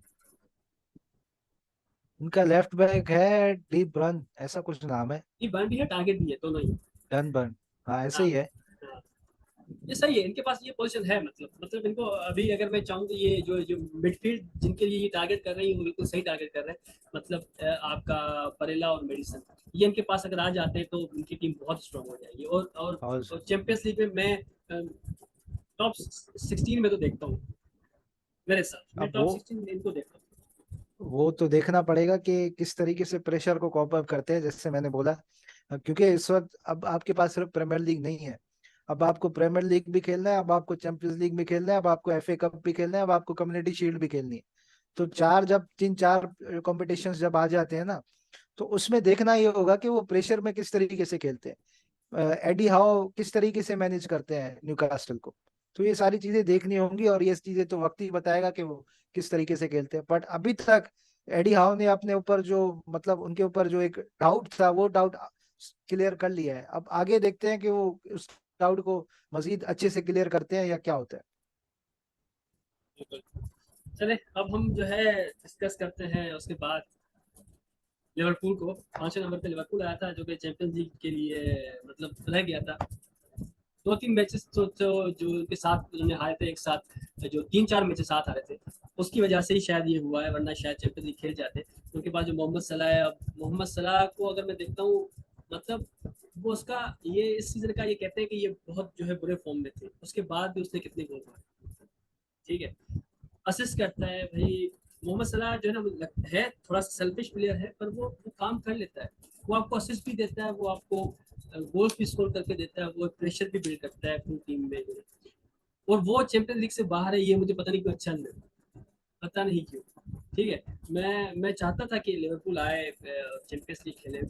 S2: इनका लेफ्ट बैक है डीप रन, ऐसा कुछ नाम है।
S1: ये बर्न भी है, टारगेट भी है, दोनों ही।
S2: डन बर्न, हाँ ऐसे
S1: हाँ
S2: ही है।
S1: हाँ। ये सही है, इनके पास ये पोजीशन है, मतलब इनको अभी अगर मैं चाहूँ तो ये जो जो मिडफील्ड जिनके लिए ये टारगेट कर रहे हैं वो बिल्कुल सही टारगेट कर रहे हैं। मतलब आपका परेला और मेडिसन, ये इनके पास अगर आ जाते हैं तो इनकी टीम बहुत स्ट्रांग हो जाएगी।
S2: और
S1: और चैंपियंस लीग में मैं टॉप 16 में तो देखता हूँ। मेरे साथ मैं
S2: अब
S1: टॉप 16 में इनको देखता हूँ।
S2: वो तो देखना पड़ेगा कि किस तरीके से प्रेशर को कॉप अप करते हैं, जैसे मैंने बोला। क्योंकि इस वक्त अब आपके पास सिर्फ प्रीमियर लीग नहीं है, अब आपको प्रीमियर लीग भी खेलना है, अब आपको चैंपियंस लीग भी खेलना है, अब आपको एफए कप भी खेलना है, अब आपको कम्युनिटी शील्ड भी खेलनी है। तो जब तीन चार कॉम्पिटिशन्स जब आ जाते हैं ना, तो उसमें देखना ये होगा कि वो प्रेशर में किस तरीके से खेलते हैं, एडी हाउ किस तरीके से मैनेज करते हैं न्यूकास्टल को। तो ये सारी चीजें देखनी होंगी, और ये चीजें तो वक्त ही बताएगा कि वो किस तरीके से खेलते हैं। बट अभी तक एडी हाउ ने अपने ऊपर जो, मतलब उनके ऊपर जो एक डाउट था वो डाउट क्लियर कर लिया है। अब आगे देखते हैं कि वो उस डाउट को मजीद अच्छे से क्लियर करते हैं या क्या होता है।
S1: बिल्कुल। चले, अब हम जो है डिस्कस करते हैं उसके बाद लिवरपूल को। 5वें नंबर पे लिवरपूल आया था, जो कि चैंपियंस लीग के लिए मतलब रह गया था। 2-3 मैचेस जो उनके साथ उन्होंने हारे थे एक साथ, जो 3-4 मैचेस साथ हारे थे, उसकी वजह से ही शायद ये हुआ है, वरना शायद चैंपियंस लीग खेल जाते। उनके पास जो मोहम्मद सलाह है, अब मोहम्मद सलाह को अगर मैं देखता हूँ, मतलब वो उसका ये इस सीजन का ये कहते हैं कि ये बहुत जो है बुरे फॉर्म में थे, उसके बाद भी उसने कितने गोल मारे, ठीक है। असिस्ट करता है भाई। मोहम्मद सलाह जो है ना, है थोड़ा सा सेल्फिश प्लेयर है, पर वो काम कर लेता है। वो आपको असिस्ट भी देता है, वो आपको गोल्स भी स्कोर करके देता है, वो प्रेशर भी बिल्ड करता है अपनी टीम में जो है। और वो चैंपियंस लीग से बाहर है, ये मुझे पता नहीं क्यों अच्छा नहीं लगता, पता नहीं क्यों। ठीक है। मैं चाहता था कि लिवरपूल आए, चैंपियंस लीग खेले।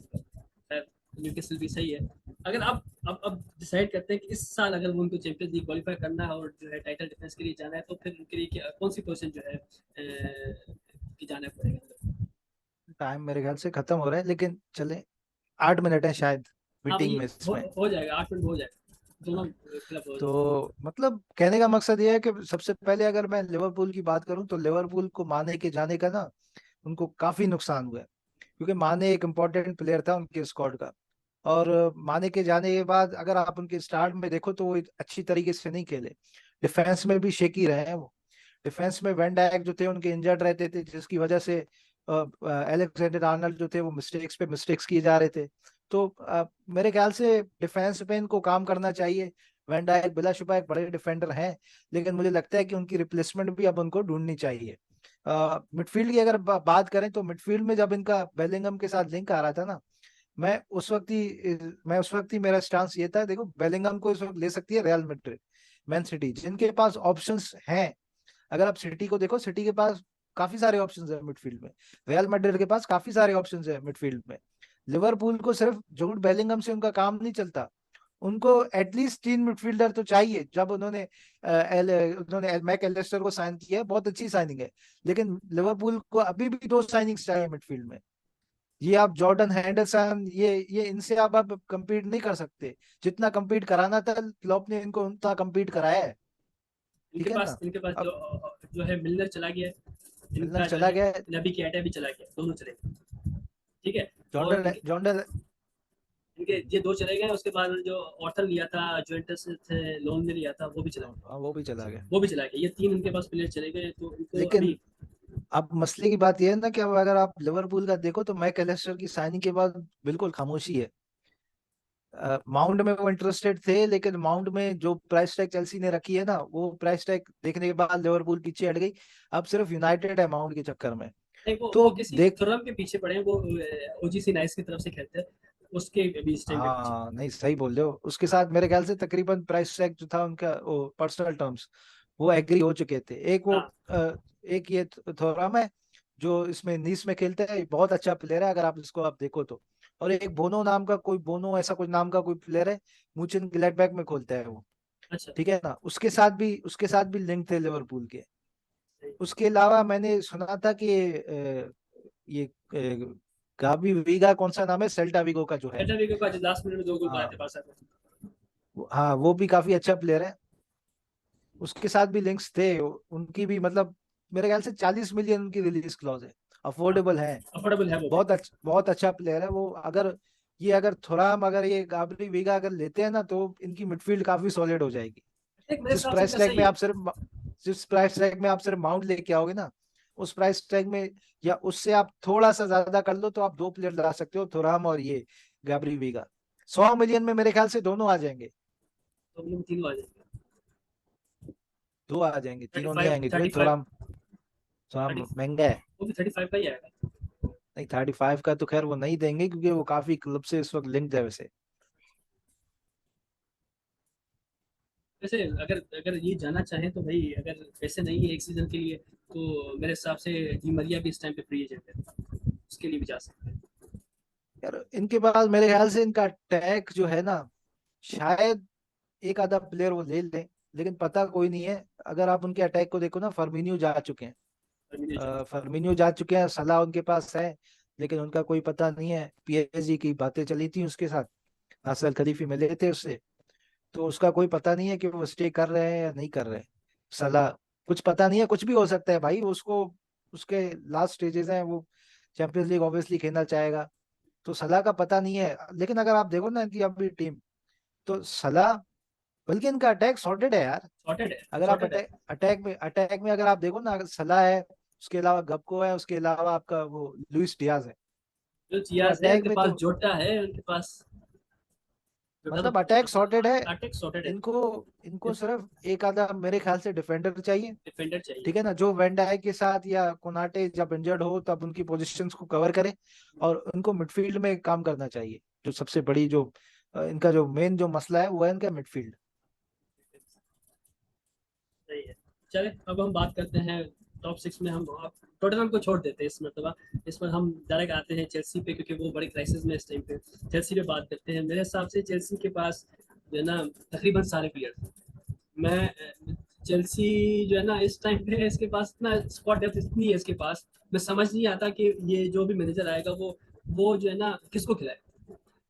S1: न्यूकासल भी सही है। अगर अब डिसाइड करते हैं कि इस साल अगर वो उनको चैंपियंस लीग क्वालीफाई करना है और जो है टाइटल डिफेंस के लिए जाना है, तो फिर उनके लिए कौन सी पोजीशन जो है की जाना पड़ेगा?
S2: टाइम मेरे ख्याल से खत्म हो रहा है, लेकिन चले, 8 मिनट है शायद
S1: हाँ भाई,
S2: मीटिंग में इसमें।
S1: हो जाएगा, 8 मिनट में हो जाएगा, दोनों क्लब हो जाएगा।
S2: तो मतलब कहने का मकसद ये है कि सबसे पहले अगर मैं लिवरपूल की बात करूं तो लिवरपूल को माने के जाने का ना उनको काफी नुकसान हुआ है, क्योंकि माने एक इम्पोर्टेंट प्लेयर था उनके स्क्वाड का। और माने के जाने के बाद अगर आप उनके स्टार्ट में देखो तो वो अच्छी तरीके से नहीं खेले, डिफेंस में भी शेकी रहे हैं वो। डिफेंस में वैन डायक जो थे उनके इंजर्ड रहते थे, जिसकी वजह से एलेक्जेंडर आर्नल्ड जो थे वो मिस्टेक्स पे मिस्टेक्स किए जा रहे थे। तो मेरे ख्याल से डिफेंस पे इनको काम करना चाहिए। वैन डायक बिलाशुबा एक बड़े डिफेंडर हैं, लेकिन मुझे लगता है कि उनकी रिप्लेसमेंट भी अब उनको ढूंढनी चाहिए। मिडफील्ड की अगर बात करें तो मिडफील्ड में जब इनका बेलिंगम के साथ लिंक आ रहा था ना, मैं उस वक्त ही मेरा स्टांस ये था, देखो बेलिंगम को इस वक्त ले सकती है रियल मैड्रिड, मैन सिटी, जिनके पास ऑप्शंस हैं। अगर आप सिटी को देखो, सिटी के पास काफी सारे ऑप्शंस है मिडफील्ड में, रियल मैड्रिड के पास काफी सारे ऑप्शंस है मिडफील्ड में। लिवरपूल को सिर्फ जूड बेलिंगम से उनका काम नहीं चलता, उनको एटलीस्ट 3 मिडफील्डर तो चाहिए। जब उन्होंने मैक एलिस्टर को साइन किया है, बहुत अच्छी साइनिंग है, लेकिन लिवरपूल को अभी भी 2 साइनिंग्स चाहिए मिडफील्ड में। ये आप जॉर्डन हैंडरसन, ये इनसे आप compete नहीं कर सकते, जितना compete कराना था क्लॉप ने इनको उतना compete कराया है। ठीक है ना।
S1: इनके पास
S2: अब
S1: जो है मिलनर चला गया है,
S2: मिलनर
S1: इनका जो
S2: चला
S1: है
S2: गया है,
S1: नबी केटा भी चला गया, दोनों चले गए, ठीक है। और
S2: जॉर्डन
S1: इनके
S2: जॉर्डन
S1: इनके ये दो चले गए, उसके बाद जो ऑर्थर लिया था जुवेंटस से लोन में लिया था वो भी चला गया।
S2: हाँ, वो भी चला गया।
S1: वो भी चला गया, ये तीन उनके पास प्लेयर चले गए, तो उनको
S2: लेकिन
S1: अभी।
S2: अब मसले की बात यह है ना कि अब अगर आप लिवरपूल का देखो तो मैकअलिस्टर की साइनिंग के बाद बिल्कुल खामोशी है। माउंट में वो इंटरेस्टेड थे, लेकिन माउंट में जो प्राइस टैग चेल्सी ने रखी है ना, वो प्राइस टैग देखने के बाद लिवरपूल पीछे हट गई। अब सिर्फ यूनाइटेड है माउंट के चक्कर में।
S1: नहीं, वो
S2: तो
S1: किसी
S2: देख,
S1: थुरम के पीछे पड़े हैं, वो ओजीसी नाइस की तरफ से खेलते हैं, उसके बीच टाइम के पीछे।
S2: हाँ नहीं सही बोल रहे हो, उसके साथ मेरे ख्याल से तकरीबन प्राइस टैग जो था उनका, वो पर्सनल टर्म्स वो एग्री हो चुके थे। एक वो
S1: हाँ।
S2: एक ये थोराम है जो इसमें नीस में खेलता है, बहुत अच्छा प्लेयर है अगर आप इसको आप देखो तो। और एक बोनो नाम का कोई, बोनो ऐसा कुछ नाम का कोई प्लेयर है, मुचिन ग्लैडबैक में खोलता है वो।
S1: अच्छा।
S2: ठीक है ना, उसके साथ भी लिंक थे लिवरपूल के।
S1: सही।
S2: उसके अलावा मैंने सुना था कि ये गाबी वीगा कौन सा नाम है, सेल्टा वीगो का जो है।
S1: बेटर वीगो का लास्ट मिनट में दो गोल बनाए थे
S2: हाँ,
S1: बारसा को।
S2: हाँ वो भी काफी अच्छा प्लेयर है। उसके साथ भी लिंक्स थे उनकी भी, मतलब मेरे ख्याल से 40 मिलियन उनकी रिलीज क्लॉज है,
S1: हाँ,
S2: अफोर्डेबल है।
S1: अफोर्डेबल है वो भी।
S2: बहुत अच्छा प्लेयर है वो। अगर थोराम, अगर ये गाबरी वीगा अगर लेते हैं ना, तो इनकी मिडफील्ड काफी सॉलिड हो जाएगी।
S1: एक मेरे
S2: जिस
S1: हिसाब से
S2: प्राइस
S1: इनका
S2: टैग
S1: सही
S2: में
S1: है।
S2: आप सिर्फ जिस प्राइस टैग में आप सिर्फ माउंट लेके आओगे ना, उस प्राइस टैग में या उससे आप थोड़ा सा ज्यादा कर लो तो आप दो प्लेयर ला सकते हो, थोराम और ये गाबरी वीगा। 100 मिलियन में मेरे ख्याल से दोनों आ जाएंगे।
S1: तो हम लोग तीनों आ जाएंगे।
S2: दो आ जाएंगे,
S1: थर्टी
S2: तीनों नहीं
S1: फाइव
S2: आएंगे क्योंकि
S1: थर्टी फाइव
S2: थोड़ा थोड़ा
S1: थर्टी
S2: महंगा है।
S1: वो भी 35 का ही आएगा।
S2: नहीं 35 का तो खैर वो नहीं देंगे, क्योंकि वो काफी क्लब से इस वक्त लिंक्ड है वैसे।
S1: वैसे अगर अगर ये जाना चाहें तो भाई, अगर पैसे नहीं है एक सीजन के लिए, तो मेरे हिसाब से डी मरिया भी इस टाइम पे फ्री एजेंट है, उसके लिए भी जा सकते हैं।
S2: यार इनके पास मेरे ख्याल से इनका टैग जो है ना, शायद एक आधा प्लेयर वो ले लें, लेकिन पता कोई नहीं है। अगर आप उनके अटैक को देखो ना, फर्मिनियो जा चुके हैं,
S1: टर्मिनेशन।
S2: फर्मिनियो जा चुके हैं, सलाह उनके पास है, लेकिन उनका कोई पता नहीं है। पीएसजी की बातें चली थी उसके साथ, असल खलीफी मिले थे उससे, तो उसका कोई पता नहीं है कि वो स्टे कर रहे हैं या नहीं कर रहे हैं। सलाह, कुछ पता नहीं है, कुछ भी हो सकता है भाई उसको। उसके लास्ट स्टेजेस हैं वो, चैंपियंस लीग ऑब्वियसली खेलना चाहेगा, तो सलाह का पता नहीं है। लेकिन अगर आप देखो ना इनकी अभी टीम, तो सलाह, बल्कि इनका अटैक सॉर्टेड है यार।
S1: सॉर्टेड है,
S2: अगर आप
S1: सॉर्टेड है।
S2: अटैक में अगर आप देखो ना, अगर सलाह है, उसके अलावा गप्को है, उसके अलावा आपका वो लुइस डियाज है।
S1: जो
S2: तो
S1: चियाज है
S2: अटैक
S1: उनके
S2: में
S1: पास,
S2: तो
S1: जोटा है उनके पास। जोटा तो
S2: मतलब अटैक सॉर्टेड है।
S1: अटैक सॉर्टेड है।
S2: इनको इनको सिर्फ एक आधा मेरे ख्याल से डिफेंडर चाहिए।
S1: डिफेंडर चाहिए।
S2: ठीक है ना, जो वेन डाइक के साथ या कोनाटे जब इंजर्ड हो तब उनकी पोजीशंस को कवर करे, और उनको मिडफील्ड में काम करना चाहिए। जो सबसे बड़ी जो इनका जो मेन जो मसला है वो है इनका मिडफील्ड।
S1: सही है। चले, अब हम बात करते हैं टॉप सिक्स में। हम टोटनहम को छोड़ देते हैं इस मरतबा। इस पर हम डायरेक्ट आते हैं चेल्सी पे, क्योंकि वो बड़ी क्राइसिस में इस टाइम पे। चेल्सी पे बात करते हैं। मेरे हिसाब से चेल्सी के पास जो है ना तकरीबन सारे प्लेयर। मैं चेल्सी जो है ना इस टाइम पे इसके पास इतना स्क्वाड डेप्थ इतनी है इसके पास, मैं समझ नहीं आता कि ये जो भी मैनेजर आएगा वो जो है ना किसको खिलाए।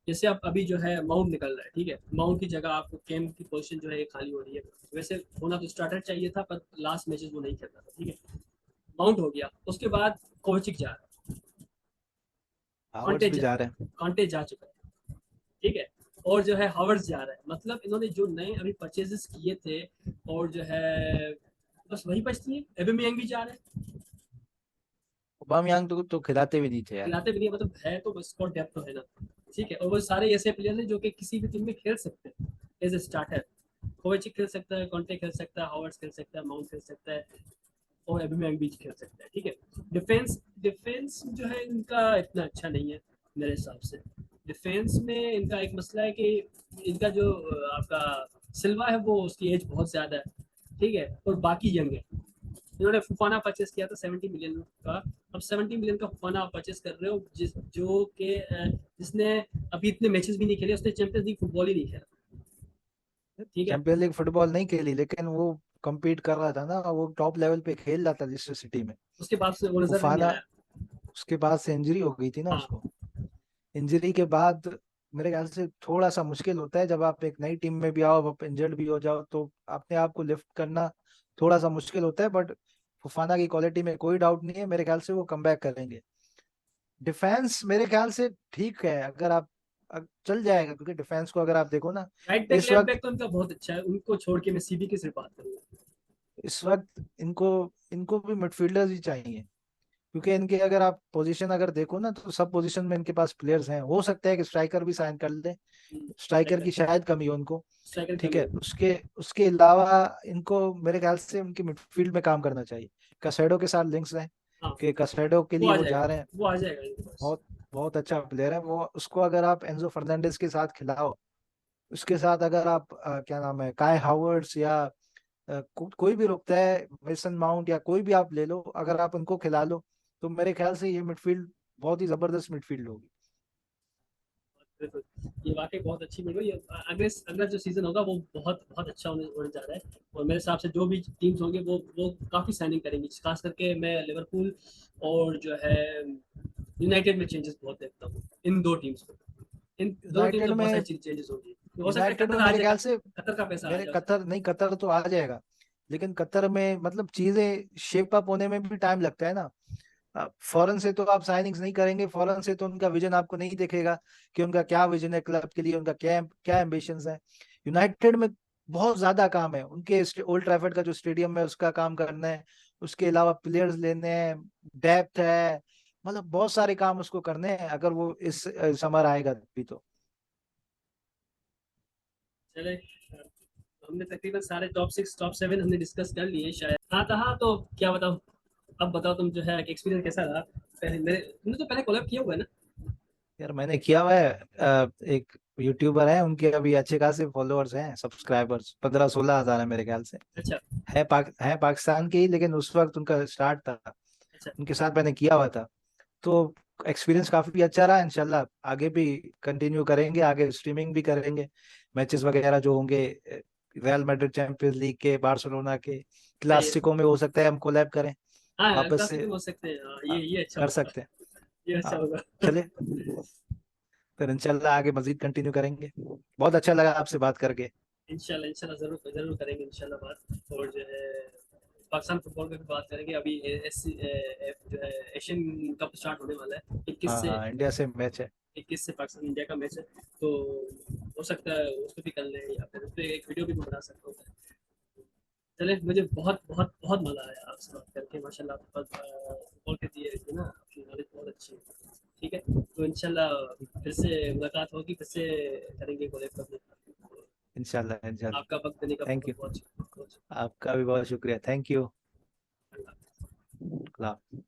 S1: जैसे आप अभी जो है माउंट निकल रहा है, ठीक है, माउंट की जगह आपको केम की पोजीशन जो है ये खाली हो रही है। वैसे होना तो स्टार्टर चाहिए था, पर लास्ट मैचेस वो नहीं खेल रहा था, ठीक है। माउंट हो गया, उसके बाद कोचिक जा रहा है,
S2: हावर्ड्स
S1: कॉन्टे
S2: भी
S1: जा
S2: जा रहे हैं।
S1: कॉन्टे जा चुका है, ठीक है। और जो है हावर्स जा रहा है, मतलब इन्होंने जो नए अभी परचेजेस किए थे, और जो है बस वही बचती है। एबेमियांग भी जा रहे हैं।
S2: ओबामयांग तो खिलाते भी नहीं थे यार।
S1: खिलाते भी नहीं है, मतलब है तो स्क्वाड डेप्थ तो है ना, ठीक है। और वो सारे ऐसे प्लेयर हैं जो कि किसी भी टीम में खेल सकते हैं एज ए स्टार्टर। कोवेचिक खेल सकता है, कॉन्टे खेल सकता है, हावर्स खेल सकता है, माउंट खेल सकता है, और एबेमियांग भी खेल सकता है, ठीक है। डिफेंस डिफेंस जो है इनका इतना अच्छा नहीं है मेरे हिसाब से। डिफेंस में इनका एक मसला है कि इनका जो आपका सिल्वा है, वो उसकी एज बहुत ज़्यादा है, ठीक है, और बाकी यंग है। इन्होंने फुफाना परचेस किया था 70 मिलियन का। अब 70 मिलियन का फुफाना आप परचेस कर रहे हो, जो कि जिसने अभी इतने मैचेस भी नहीं खेले, उसने चैंपियंस लीग फुटबॉल ही नहीं खेला, ठीक है।
S2: चैंपियंस लीग फुटबॉल नहीं खेली, लेकिन वो compete कर रहा था ना, वो टॉप लेवल पे खेल रहा था लिस्टर सिटी में।
S1: उसके बाद से वो नजर भी नहीं
S2: फुफाना,
S1: आया।
S2: उसके बाद से इंजरी हो गई थी ना
S1: हाँ।
S2: उसको। इंजरी के बाद मेरे ख्याल से थोड़ा सा मुश्किल होता है, जब आप एक नई टीम में भी आओ, आप इंजर्ड भी हो जाओ, तो अपने आप को लिफ्ट करना थोड़ा सा मुश्किल होता है। बट फुफाना की क्वालिटी में कोई डाउट नहीं है, मेरे ख्याल से वो कम बैक करेंगे। डिफेंस मेरे ख्याल से ठीक है। अगर आप चल जाएगा, क्योंकि डिफेंस को अगर आप देखो ना
S1: राइट बैक
S2: इस
S1: लेफ्ट
S2: वक्त,
S1: बैक तो उनका बहुत अच्छा है, उनको छोड़ के मैं सीबी की सिर्फ बात करूंगा।
S2: इस वक्त इनको इनको भी मिडफील्डर्स ही चाहिए, क्योंकि इनके अगर आप पोजीशन अगर देखो ना तो सब पोजीशन में इनके पास प्लेयर्स हैं। हो सकता है कि स्ट्राइकर भी साइन कर ले, स्ट्राइकर
S1: स्ट्राइकर,
S2: की शायद कमी हो उनको।
S1: स्ट्राइकर
S2: ठीक
S1: कमी
S2: है,
S1: है।
S2: उसके उसके अलावा इनको मेरे ख्याल से उनकी मिडफील्ड में काम करना चाहिए। कसेडो के साथ लिंक्स हैं,
S1: हाँ,
S2: कि कसेडो के
S1: वो
S2: लिए
S1: आ
S2: वो
S1: जाएगा,
S2: जा रहे हैं।
S1: वो आ जाएगा इनके पास।
S2: बहुत बहुत अच्छा प्लेयर है वो। उसको अगर आप एंजो फर्नांडिस के साथ खिलाओ, उसके साथ अगर आप क्या नाम है, काय हावर्ड्स या कोई भी रुकता है, मेसन माउंट या कोई भी आप ले लो, अगर आप उनको खिला लो तो मेरे ख्याल से ये मिडफील्ड बहुत ही जबरदस्त मिडफील्ड होगी।
S1: बिल्कुल, ये वाकई बहुत अच्छी मीटिंग हुई। अगले अगला जो सीजन होगा वो बहुत बहुत अच्छा होने जा रहा है। और मेरे हिसाब से जो भी टीम्स होंगे वो काफ़ी साइनिंग करेंगी, खास करके मैं लिवरपूल और जो है यूनाइटेड में चेंजेस बहुत देखता हूँ इन दो टीम्स में। इन दोनों टीम्स
S2: यूनाइटेड
S1: में बहुत
S2: में
S1: सारी चेंजेस होंगी, तो हो सकता है
S2: यूनाइटेड में
S1: कतर आ
S2: मेरे
S1: जाएगा,
S2: ख्याल से,
S1: कतर का पैसा आ
S2: मेरे
S1: जाएगा।
S2: कतर नहीं, कतर तो आ जाएगा, लेकिन कतर में मतलब चीजें शेप अप होने में भी टाइम लगता है ना। फौरन से तो आप साइनिंग्स नहीं करेंगे, फौरन से तो उनका विजन आपको नहीं दिखेगा कि उनका क्या विजन है क्लब के लिए, उनका क्या क्या एम्बिशंस है। यूनाइटेड में बहुत ज्यादा काम है, उनके ओल्ड ट्रैफर्ड का जो स्टेडियम है उसका काम करना है, उसके अलावा प्लेयर्स लेने हैं, डेप्थ है, मतलब बहुत सारे काम उसको करने हैं, अगर वो इस समर आएगा भी तो।
S1: चले, हमने तकरीबन सारे टॉप 6 टॉप 7 हमने डिस्कस कर लिए शायद। हाँ तो हाँ, तो क्या बताऊँ, अब बताओ तुम जो है एक्सपीरियंस कैसा रहा। पहले मेरे तुमने तो पहले कोलैब किया हुआ है ना।
S2: यार मैंने किया हुआ है, एक यूट्यूबर है, उनके अभी अच्छे खासे फॉलोअर्स हैं, सब्सक्राइबर्स 15-16 हजार है मेरे ख्याल से।
S1: अच्छा
S2: है पाकिस्तान के ही, लेकिन उस वक्त उनका स्टार्ट था,
S1: अच्छा।
S2: उनके साथ मैंने किया हुआ था। तो एक्सपीरियंस काफी अच्छा रहा। इंशाल्लाह आगे भी कंटिन्यू करेंगे, आगे स्ट्रीमिंग भी करेंगे मैचेस वगैरह जो होंगे, रियल मैड्रिड चैंपियंस लीग के, बार्सिलोना के
S1: सही है।
S2: क्लासिको में हो सकता है हम कोलैब करें
S1: हाँ,
S2: वापस
S1: क्लासिक
S2: से।
S1: हो सकते हैं, हाँ,
S2: हाँ,
S1: ये अच्छा
S2: कर
S1: होगा।
S2: सकते हैं।
S1: ये अच्छा
S2: हाँ,
S1: होगा।
S2: चले, फिर इंशाल्लाह आगे मजीद कंटिन्यू करेंगे। बहुत अच्छा लगा आपसे बात करके।
S1: इंशाल्लाह इंशाल्लाह जरूर जरूर करेंगे इंशाल्लाह बात। और जो है पाकिस्तान फुटबॉल पे भी बात करेंगे। अभी जो है एशियन कप स्टार्ट होने वाला है 21
S2: हाँ
S1: से।
S2: हाँ, इंडिया से मैच है।
S1: 21 से पाकिस्तान इंडिया का मैच है, तो हो सकता है उसको भी कर लें या फिर उस पर एक वीडियो भी बना सकता हूँ। चले, मुझे बहुत बहुत बहुत मजा आया आपसे बात करके, माशाल्लाह आपके पास फुटबॉल के दिए है ना, आपकी नॉलेज बहुत अच्छी है। ठीक है, तो इंशाल्लाह फिर से मुलाकात होगी, फिर से करेंगे कोलैब करने।
S2: इंशाल्लाह इंशाल्लाह।
S1: आपका वक्त देने का
S2: थैंक
S1: बहुत
S2: यू।
S1: बहुत बहुत
S2: आपका भी बहुत शुक्रिया, थैंक यू।
S1: शुक्रिया।
S2: अल्लाह।